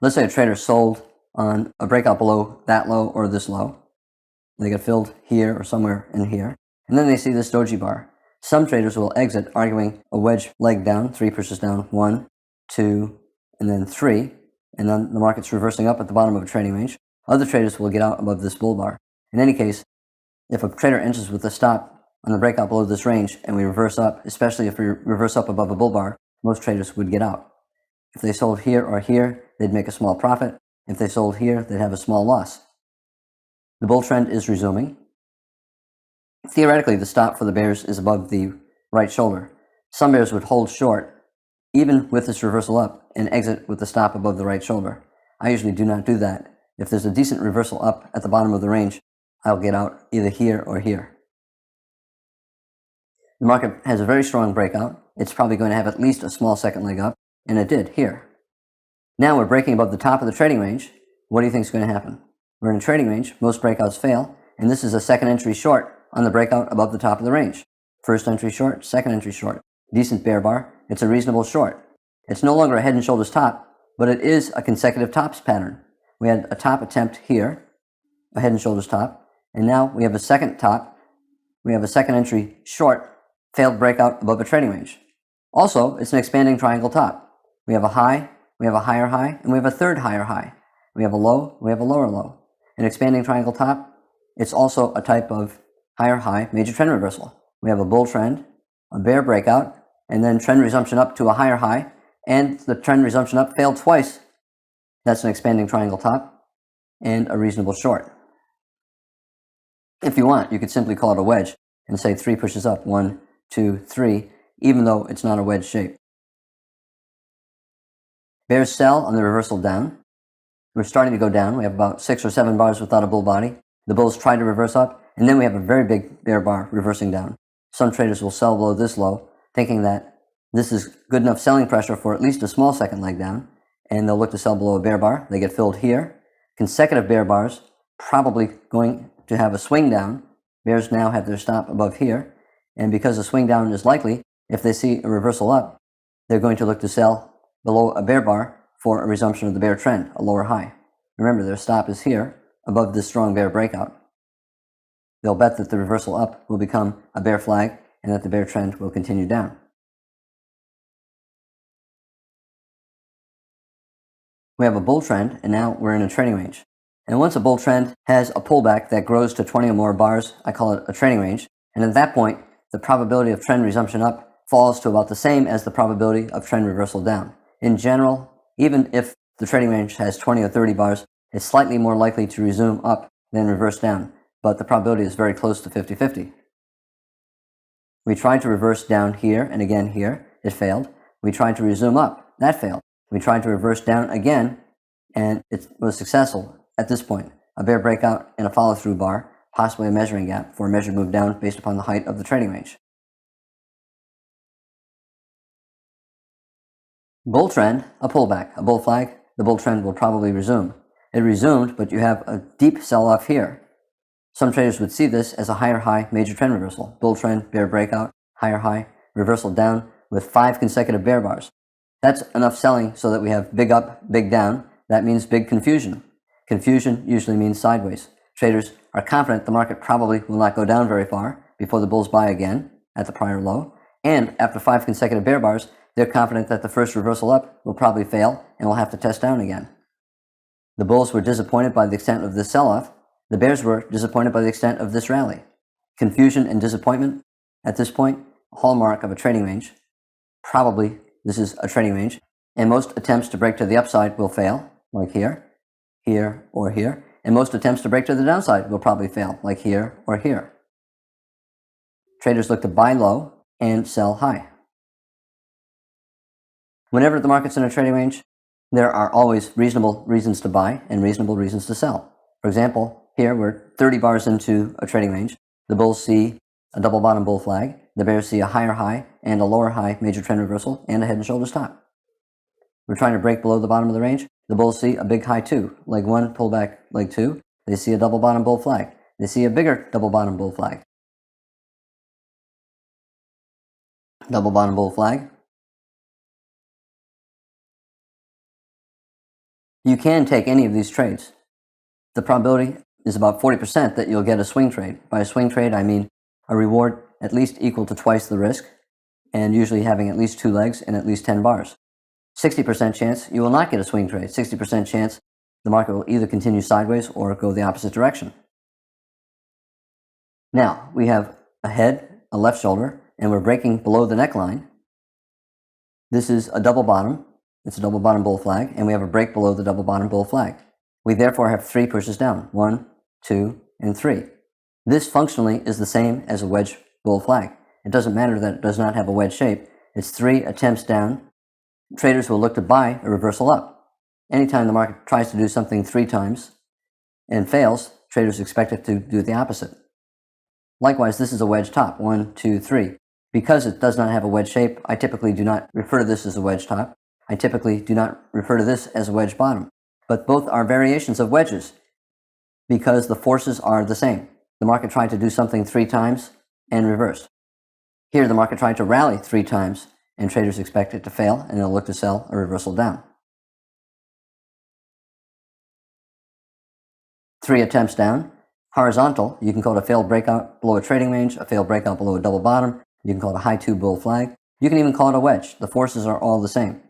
Let's say a trader sold on a breakout below that low or this low. They get filled here or somewhere in here. And then they see this doji bar. Some traders will exit arguing a wedge leg down, 3 pushes down, 1, 2, and then 3. And then the market's reversing up at the bottom of a trading range. Other traders will get out above this bull bar. In any case, if a trader enters with a stop on the breakout below this range and we reverse up, especially if we reverse up above a bull bar, most traders would get out. If they sold here or here, they'd make a small profit. If they sold here, they'd have a small loss. The bull trend is resuming. Theoretically, the stop for the bears is above the right shoulder. Some bears would hold short, even with this reversal up, and exit with the stop above the right shoulder. I usually do not do that. If there's a decent reversal up at the bottom of the range, I'll get out either here or here. The market has a very strong breakout. It's probably going to have at least a small second leg up, and it did here. Now we're breaking above the top of the trading range. What do you think is going to happen? We're in a trading range. Most breakouts fail, and this is a second entry short on the breakout above the top of the range. First entry short, second entry short. Decent bear bar. It's a reasonable short. It's no longer a head and shoulders top, but it is a consecutive tops pattern. We had a top attempt here, a head and shoulders top, and now we have a second top. We have a second entry short, failed breakout above a trading range. Also, it's an expanding triangle top. We have a high, we have a higher high, and we have a third higher high. We have a low, we have a lower low. An expanding triangle top, it's also a type of higher high major trend reversal. We have a bull trend, a bear breakout, and then trend resumption up to a higher high, and the trend resumption up failed twice. That's an expanding triangle top and a reasonable short. If you want, you could simply call it a wedge and say 3 pushes up, 1, 2, 3, even though it's not a wedge shape. Bears sell on the reversal down. We're starting to go down. We have about 6 or 7 bars without a bull body. The bulls try to reverse up, and then we have a very big bear bar reversing down. Some traders will sell below this low, thinking that this is good enough selling pressure for at least a small second leg down, and they'll look to sell below a bear bar. They get filled here. Consecutive bear bars, probably going to have a swing down. Bears now have their stop above here, and because a swing down is likely, if they see a reversal up, they're going to look to sell below a bear bar for a resumption of the bear trend, a lower high. Remember, their stop is here, above this strong bear breakout. They'll bet that the reversal up will become a bear flag and that the bear trend will continue down. We have a bull trend, and now we're in a trading range. And once a bull trend has a pullback that grows to 20 or more bars, I call it a trading range. And at that point, the probability of trend resumption up falls to about the same as the probability of trend reversal down. In general, even if the trading range has 20 or 30 bars, it's slightly more likely to resume up than reverse down, but the probability is very close to 50-50. We tried to reverse down here and again here. It failed. We tried to resume up. That failed. We tried to reverse down again, and it was successful at this point. A bear breakout and a follow-through bar, possibly a measuring gap for a measured move down based upon the height of the trading range. Bull trend, a pullback, a bull flag, the bull trend will probably resume. It resumed, but you have a deep sell-off here. Some traders would see this as a higher high major trend reversal. Bull trend, bear breakout, higher high, reversal down with 5 consecutive bear bars. That's enough selling so that we have big up, big down. That means big confusion. Confusion usually means sideways. Traders are confident the market probably will not go down very far before the bulls buy again at the prior low. And after 5 consecutive bear bars, they're confident that the first reversal up will probably fail and will have to test down again. The bulls were disappointed by the extent of this sell-off. The bears were disappointed by the extent of this rally. Confusion and disappointment, at this point, a hallmark of a trading range. Probably this is a trading range, and most attempts to break to the upside will fail, like here, here, or here. and most attempts to break to the downside will probably fail, like here or here. Traders look to buy low and sell high. Whenever the market's in a trading range, there are always reasonable reasons to buy and reasonable reasons to sell. For example, here we're 30 bars into a trading range. The bulls see a double bottom bull flag. The bears see a higher high and a lower high major trend reversal and a head and shoulders top. We're trying to break below the bottom of the range. The bulls see a big high 2, leg 1, pull back, leg 2. They see a double bottom bull flag. They see a bigger double bottom bull flag. Double bottom bull flag. You can take any of these trades. The probability is about 40% that you'll get a swing trade. By a swing trade, I mean a reward at least equal to twice the risk, and usually having at least 2 legs and at least 10 bars. 60% chance you will not get a swing trade. 60% chance the market will either continue sideways or go the opposite direction. Now, we have a head, a left shoulder, and we're breaking below the neckline. This is a double bottom. It's a double bottom bull flag, and we have a break below the double bottom bull flag. We therefore have 3 pushes down, 1, 2, and 3. This functionally is the same as a wedge bull flag. It doesn't matter that it does not have a wedge shape. It's 3 attempts down. Traders will look to buy a reversal up. Anytime the market tries to do something 3 times and fails, traders expect it to do the opposite. Likewise, this is a wedge top, 1, 2, 3. Because it does not have a wedge shape, I typically do not refer to this as a wedge top. I typically do not refer to this as a wedge bottom. But both are variations of wedges because the forces are the same. The market tried to do something 3 times and reversed. Here, the market tried to rally 3 times, and traders expect it to fail, and they'll look to sell a reversal down. 3 attempts down. Horizontal, you can call it a failed breakout below a trading range, a failed breakout below a double bottom. You can call it a high 2 bull flag. You can even call it a wedge. The forces are all the same.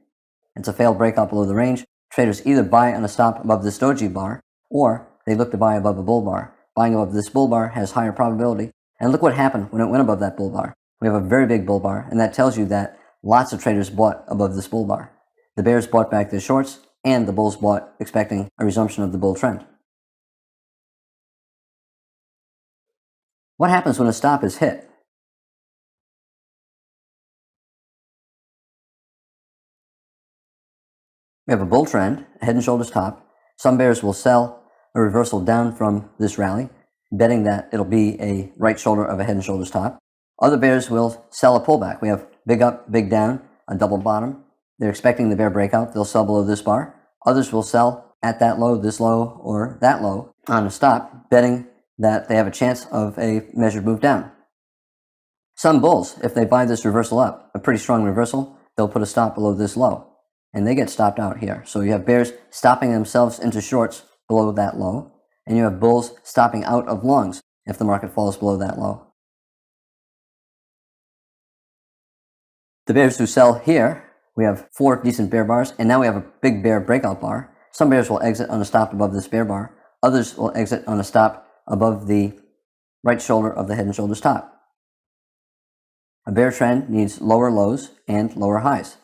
It's a failed breakout below the range. Traders either buy on a stop above this doji bar, or they look to buy above a bull bar. Buying above this bull bar has higher probability. And look what happened when it went above that bull bar. We have a very big bull bar, and that tells you that lots of traders bought above this bull bar. The bears bought back their shorts, and the bulls bought expecting a resumption of the bull trend. What happens when a stop is hit? We have a bull trend, a head and shoulders top. Some bears will sell a reversal down from this rally, betting that it'll be a right shoulder of a head and shoulders top. Other bears will sell a pullback. We have big up, big down, a double bottom. They're expecting the bear breakout. They'll sell below this bar. Others will sell at that low, this low, or that low on a stop, betting that they have a chance of a measured move down. Some bulls, if they buy this reversal up, a pretty strong reversal, they'll put a stop below this low, and they get stopped out here. So you have bears stopping themselves into shorts below that low, and you have bulls stopping out of longs if the market falls below that low. The bears who sell here, we have 4 decent bear bars, and now we have a big bear breakout bar. Some bears will exit on a stop above this bear bar. Others will exit on a stop above the right shoulder of the head and shoulders top. A bear trend needs lower lows and lower highs.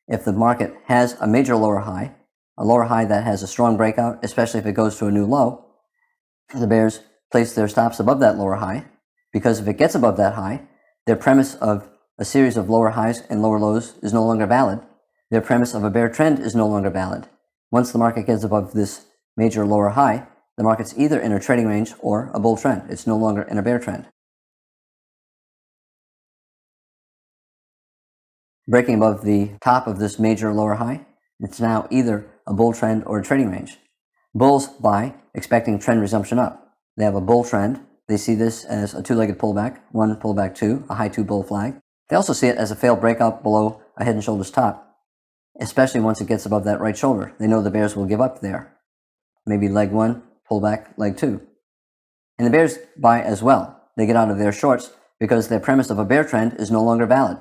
If the market has a major lower high, a lower high that has a strong breakout, especially if it goes to a new low, the bears place their stops above that lower high, because if it gets above that high, their premise of a series of lower highs and lower lows is no longer valid. Their premise of a bear trend is no longer valid. Once the market gets above this major lower high, the market's either in a trading range or a bull trend. It's no longer in a bear trend. Breaking above the top of this major lower high, it's now either a bull trend or a trading range. Bulls buy, expecting trend resumption up. They have a bull trend. They see this as a 2-legged pullback, 1 pullback 2, a high 2 bull flag. They also see it as a failed breakout below a head and shoulders top, especially once it gets above that right shoulder. They know the bears will give up there. Maybe leg 1, pullback, leg 2. And the bears buy as well. They get out of their shorts because their premise of a bear trend is no longer valid.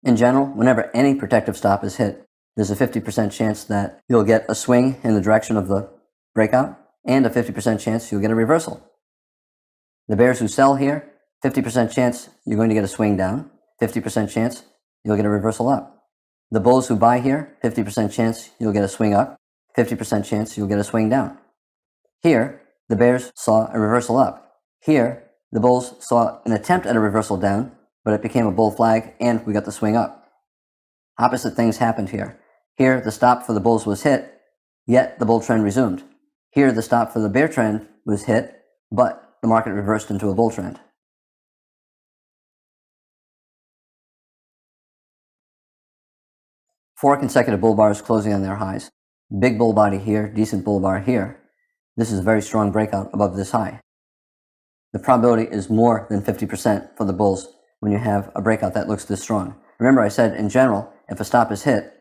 In general, whenever any protective stop is hit, there's a 50% chance that you'll get a swing in the direction of the breakout, and a 50% chance you'll get a reversal. The bears who sell here, 50% chance you're going to get a swing down, 50% chance you'll get a reversal up. The bulls who buy here, 50% chance you'll get a swing up, 50% chance you'll get a swing down. Here, the bears saw a reversal up. Here, the bulls saw an attempt at a reversal down, but it became a bull flag and we got the swing up. Opposite things happened here. Here, the stop for the bulls was hit, yet the bull trend resumed. Here, the stop for the bear trend was hit, but the market reversed into a bull trend. Four consecutive bull bars closing on their highs. Big bull body here, decent bull bar here. This is a very strong breakout above this high. The probability is more than 50% for the bulls when you have a breakout that looks this strong. Remember I said in general, if a stop is hit,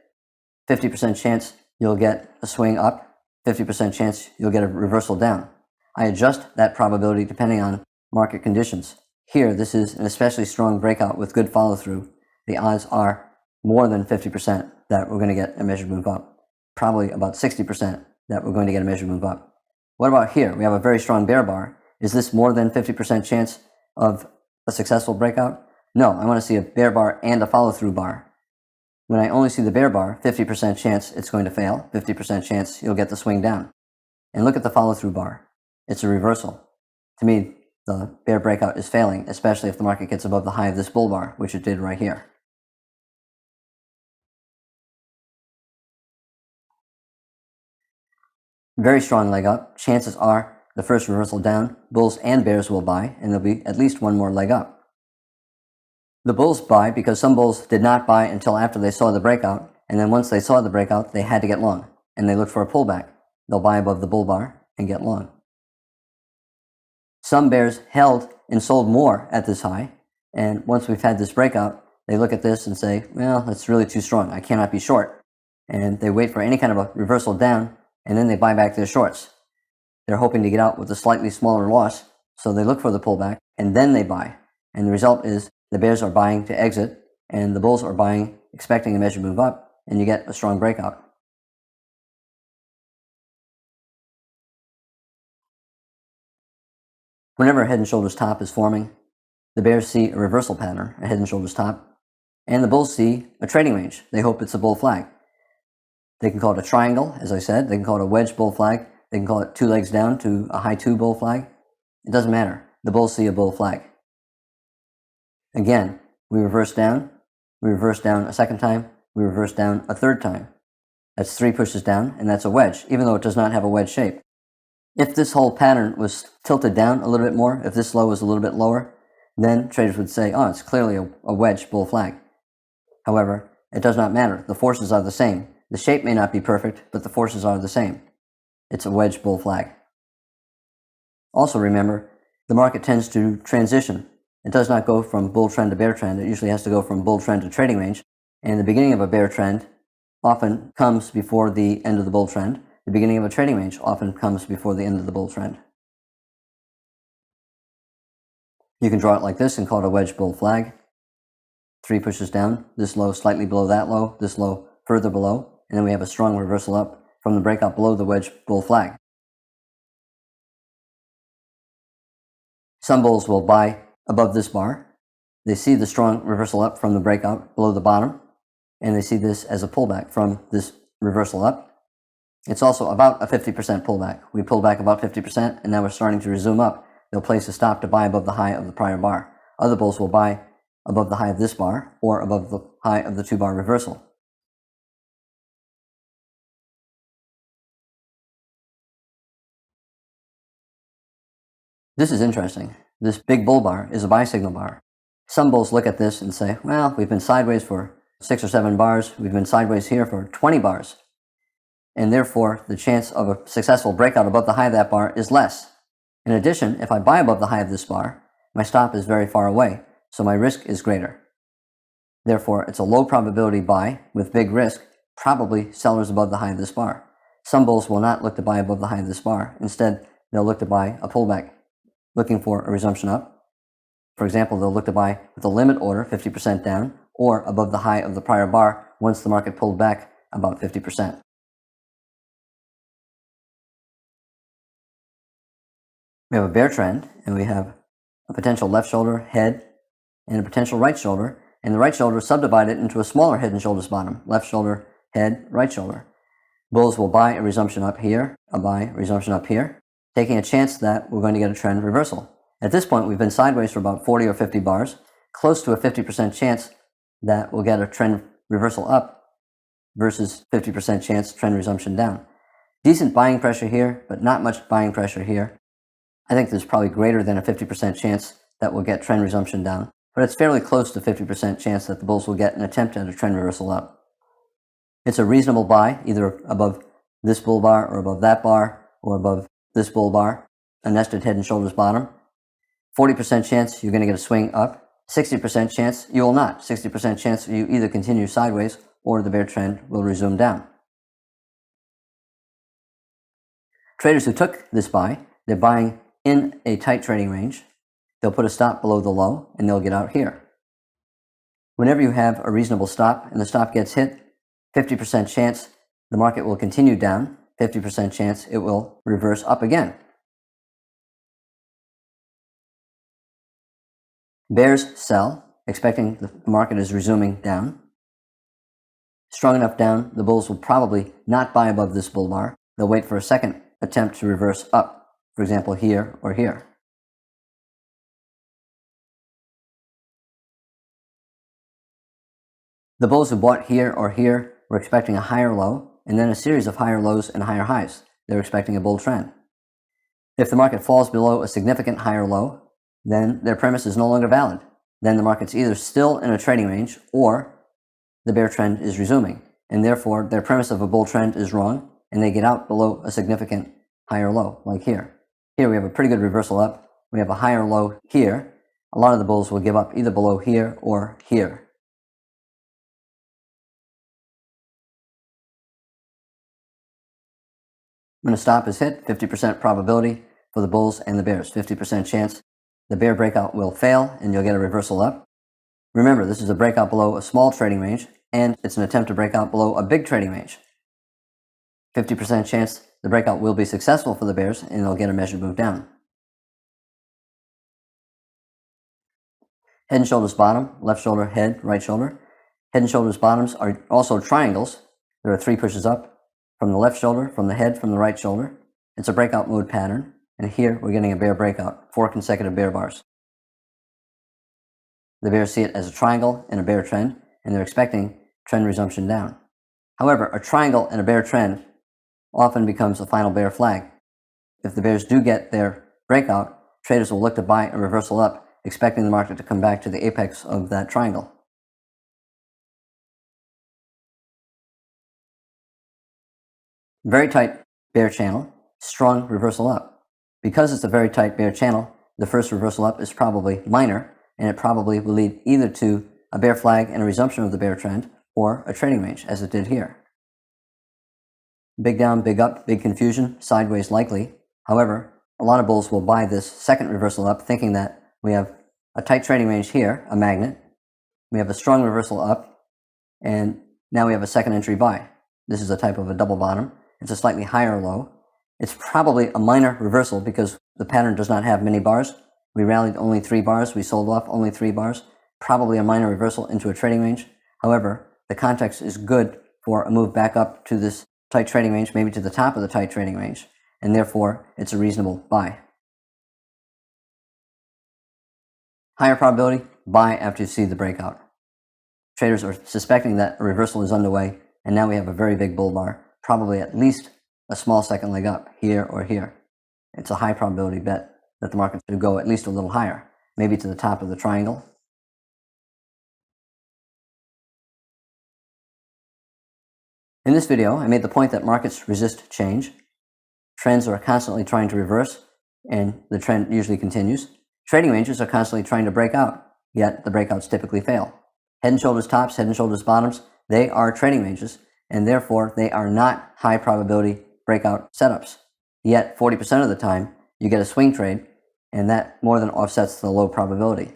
50% chance you'll get a swing up, 50% chance you'll get a reversal down. I adjust that probability depending on market conditions. Here, this is an especially strong breakout with good follow-through. The odds are more than 50% that we're going to get a measured move up. Probably about 60% that we're going to get a measured move up. What about here? We have a very strong bear bar. Is this more than 50% chance of a successful breakout? No, I want to see a bear bar and a follow-through bar. When I only see the bear bar, 50% chance it's going to fail, 50% chance you'll get the swing down. And look at the follow-through bar. It's a reversal. To me, the bear breakout is failing, especially if the market gets above the high of this bull bar, which it did right here. Very strong leg up. Chances are the first reversal down, bulls and bears will buy, and there'll be at least one more leg up. The bulls buy because some bulls did not buy until after they saw the breakout, and then once they saw the breakout, they had to get long, and they look for a pullback. They'll buy above the bull bar and get long. Some bears held and sold more at this high, and once we've had this breakout, they look at this and say, well, that's really too strong. I cannot be short. And they wait for any kind of a reversal down, and then they buy back their shorts. They're hoping to get out with a slightly smaller loss, so they look for the pullback, and then they buy. And the result is the bears are buying to exit, and the bulls are buying, expecting a measured move up, and you get a strong breakout. Whenever a head and shoulders top is forming, the bears see a reversal pattern, a head and shoulders top, and the bulls see a trading range. They hope it's a bull flag. They can call it a triangle, as I said. They can call it a wedge bull flag. They can call it two legs down to a high two bull flag. It doesn't matter. The bulls see a bull flag. Again, we reverse down a second time, we reverse down a third time. That's three pushes down, and that's a wedge, even though it does not have a wedge shape. If this whole pattern was tilted down a little bit more, if this low was a little bit lower, then traders would say, oh, it's clearly a wedge bull flag. However, it does not matter. The forces are the same. The shape may not be perfect, but the forces are the same. It's a wedge bull flag. Also remember, the market tends to transition. It does not go from bull trend to bear trend. It usually has to go from bull trend to trading range. And the beginning of a bear trend often comes before the end of the bull trend. The beginning of a trading range often comes before the end of the bull trend. You can draw it like this and call it a wedge bull flag. Three pushes down, this low slightly below that low, this low further below, and then we have a strong reversal up from the breakout below the wedge bull flag. Some bulls will buy above this bar. They see the strong reversal up from the breakout below the bottom, and they see this as a pullback from this reversal up. It's also about a 50% pullback. We pulled back about 50%, and now we're starting to resume up. They'll place a stop to buy above the high of the prior bar. Other bulls will buy above the high of this bar or above the high of the two-bar reversal. This is interesting. This big bull bar is a buy signal bar. Some bulls look at this and say, well, we've been sideways for 6 or 7 bars. We've been sideways here for 20 bars. And therefore, the chance of a successful breakout above the high of that bar is less. In addition, if I buy above the high of this bar, my stop is very far away, so my risk is greater. Therefore, it's a low probability buy with big risk, probably sellers above the high of this bar. Some bulls will not look to buy above the high of this bar. Instead, they'll look to buy a pullback, looking for a resumption up. For example, they'll look to buy with a limit order, 50% down, or above the high of the prior bar once the market pulled back about 50%. We have a bear trend, and we have a potential left shoulder, head, and a potential right shoulder, and the right shoulder subdivided into a smaller head and shoulders bottom. Left shoulder, head, right shoulder. Bulls will buy a resumption up here, a buy, resumption up here, taking a chance that we're going to get a trend reversal. At this point, we've been sideways for about 40 or 50 bars, close to a 50% chance that we'll get a trend reversal up versus 50% chance trend resumption down. Decent buying pressure here, but not much buying pressure here. I think there's probably greater than a 50% chance that we'll get trend resumption down, but it's fairly close to 50% chance that the bulls will get an attempt at a trend reversal up. It's a reasonable buy, either above this bull bar or above that bar or above this bull bar, a nested head and shoulders bottom. 40% chance you're going to get a swing up. 60% chance you will not. 60% chance you either continue sideways or the bear trend will resume down. Traders who took this buy, they're buying in a tight trading range. They'll put a stop below the low and they'll get out here. Whenever you have a reasonable stop and the stop gets hit, 50% chance the market will continue down, 50% chance it will reverse up again. Bears sell, expecting the market is resuming down. Strong enough down, the bulls will probably not buy above this bull bar. They'll wait for a second attempt to reverse up, for example, here or here. The bulls who bought here or here were expecting a higher low, and then a series of higher lows and higher highs. They're expecting a bull trend. If the market falls below a significant higher low, then their premise is no longer valid. Then the market's either still in a trading range or the bear trend is resuming, and therefore their premise of a bull trend is wrong, and they get out below a significant higher low, like here. Here we have a pretty good reversal up. We have a higher low here. A lot of the bulls will give up either below here or here. When a stop is hit, 50% probability for the bulls and the bears, 50% chance the bear breakout will fail and you'll get a reversal up. Remember, this is a breakout below a small trading range, and it's an attempt to break out below a big trading range. 50% chance the breakout will be successful for the bears and they'll get a measured move down. Head and shoulders bottom, left shoulder, head, right shoulder. Head and shoulders bottoms are also triangles. There are 3 pushes up from the left shoulder, from the head, from the right shoulder. It's a breakout mode pattern. And here we're getting a bear breakout, 4 consecutive bear bars. The bears see it as a triangle and a bear trend, and they're expecting trend resumption down. However, a triangle and a bear trend often becomes a final bear flag. If the bears do get their breakout, traders will look to buy a reversal up, expecting the market to come back to the apex of that triangle. Very tight bear channel, strong reversal up. Because it's a very tight bear channel, the first reversal up is probably minor, and it probably will lead either to a bear flag and a resumption of the bear trend, or a trading range, as it did here. Big down, big up, big confusion, sideways likely. However, a lot of bulls will buy this second reversal up, thinking that we have a tight trading range here, a magnet. We have a strong reversal up, and now we have a second entry buy. This is a type of a double bottom. It's a slightly higher low. It's probably a minor reversal because the pattern does not have many bars. We rallied only 3 bars. We sold off only 3 bars. Probably a minor reversal into a trading range. However, the context is good for a move back up to this tight trading range, maybe to the top of the tight trading range, and therefore it's a reasonable buy. Higher probability, buy after you see the breakout. Traders are suspecting that a reversal is underway, and now we have a very big bull bar, probably at least a small second leg up here or here. It's a high probability bet that the market should go at least a little higher, maybe to the top of the triangle. In this video, I made the point that markets resist change. Trends are constantly trying to reverse, and the trend usually continues. Trading ranges are constantly trying to break out, yet the breakouts typically fail. Head and shoulders tops, head and shoulders bottoms, they are trading ranges, and therefore they are not high probability breakout setups. Yet 40% of the time, you get a swing trade, and that more than offsets the low probability.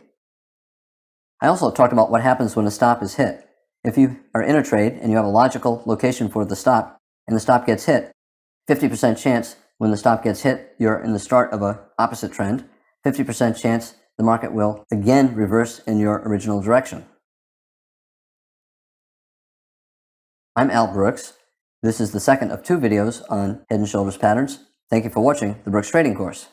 I also talked about what happens when a stop is hit. If you are in a trade and you have a logical location for the stop, and the stop gets hit, 50% chance when the stop gets hit, you're in the start of an opposite trend. 50% chance the market will again reverse in your original direction. I'm Al Brooks. This is the second of 2 videos on Head and Shoulders patterns. Thank you for watching the Brooks Trading course.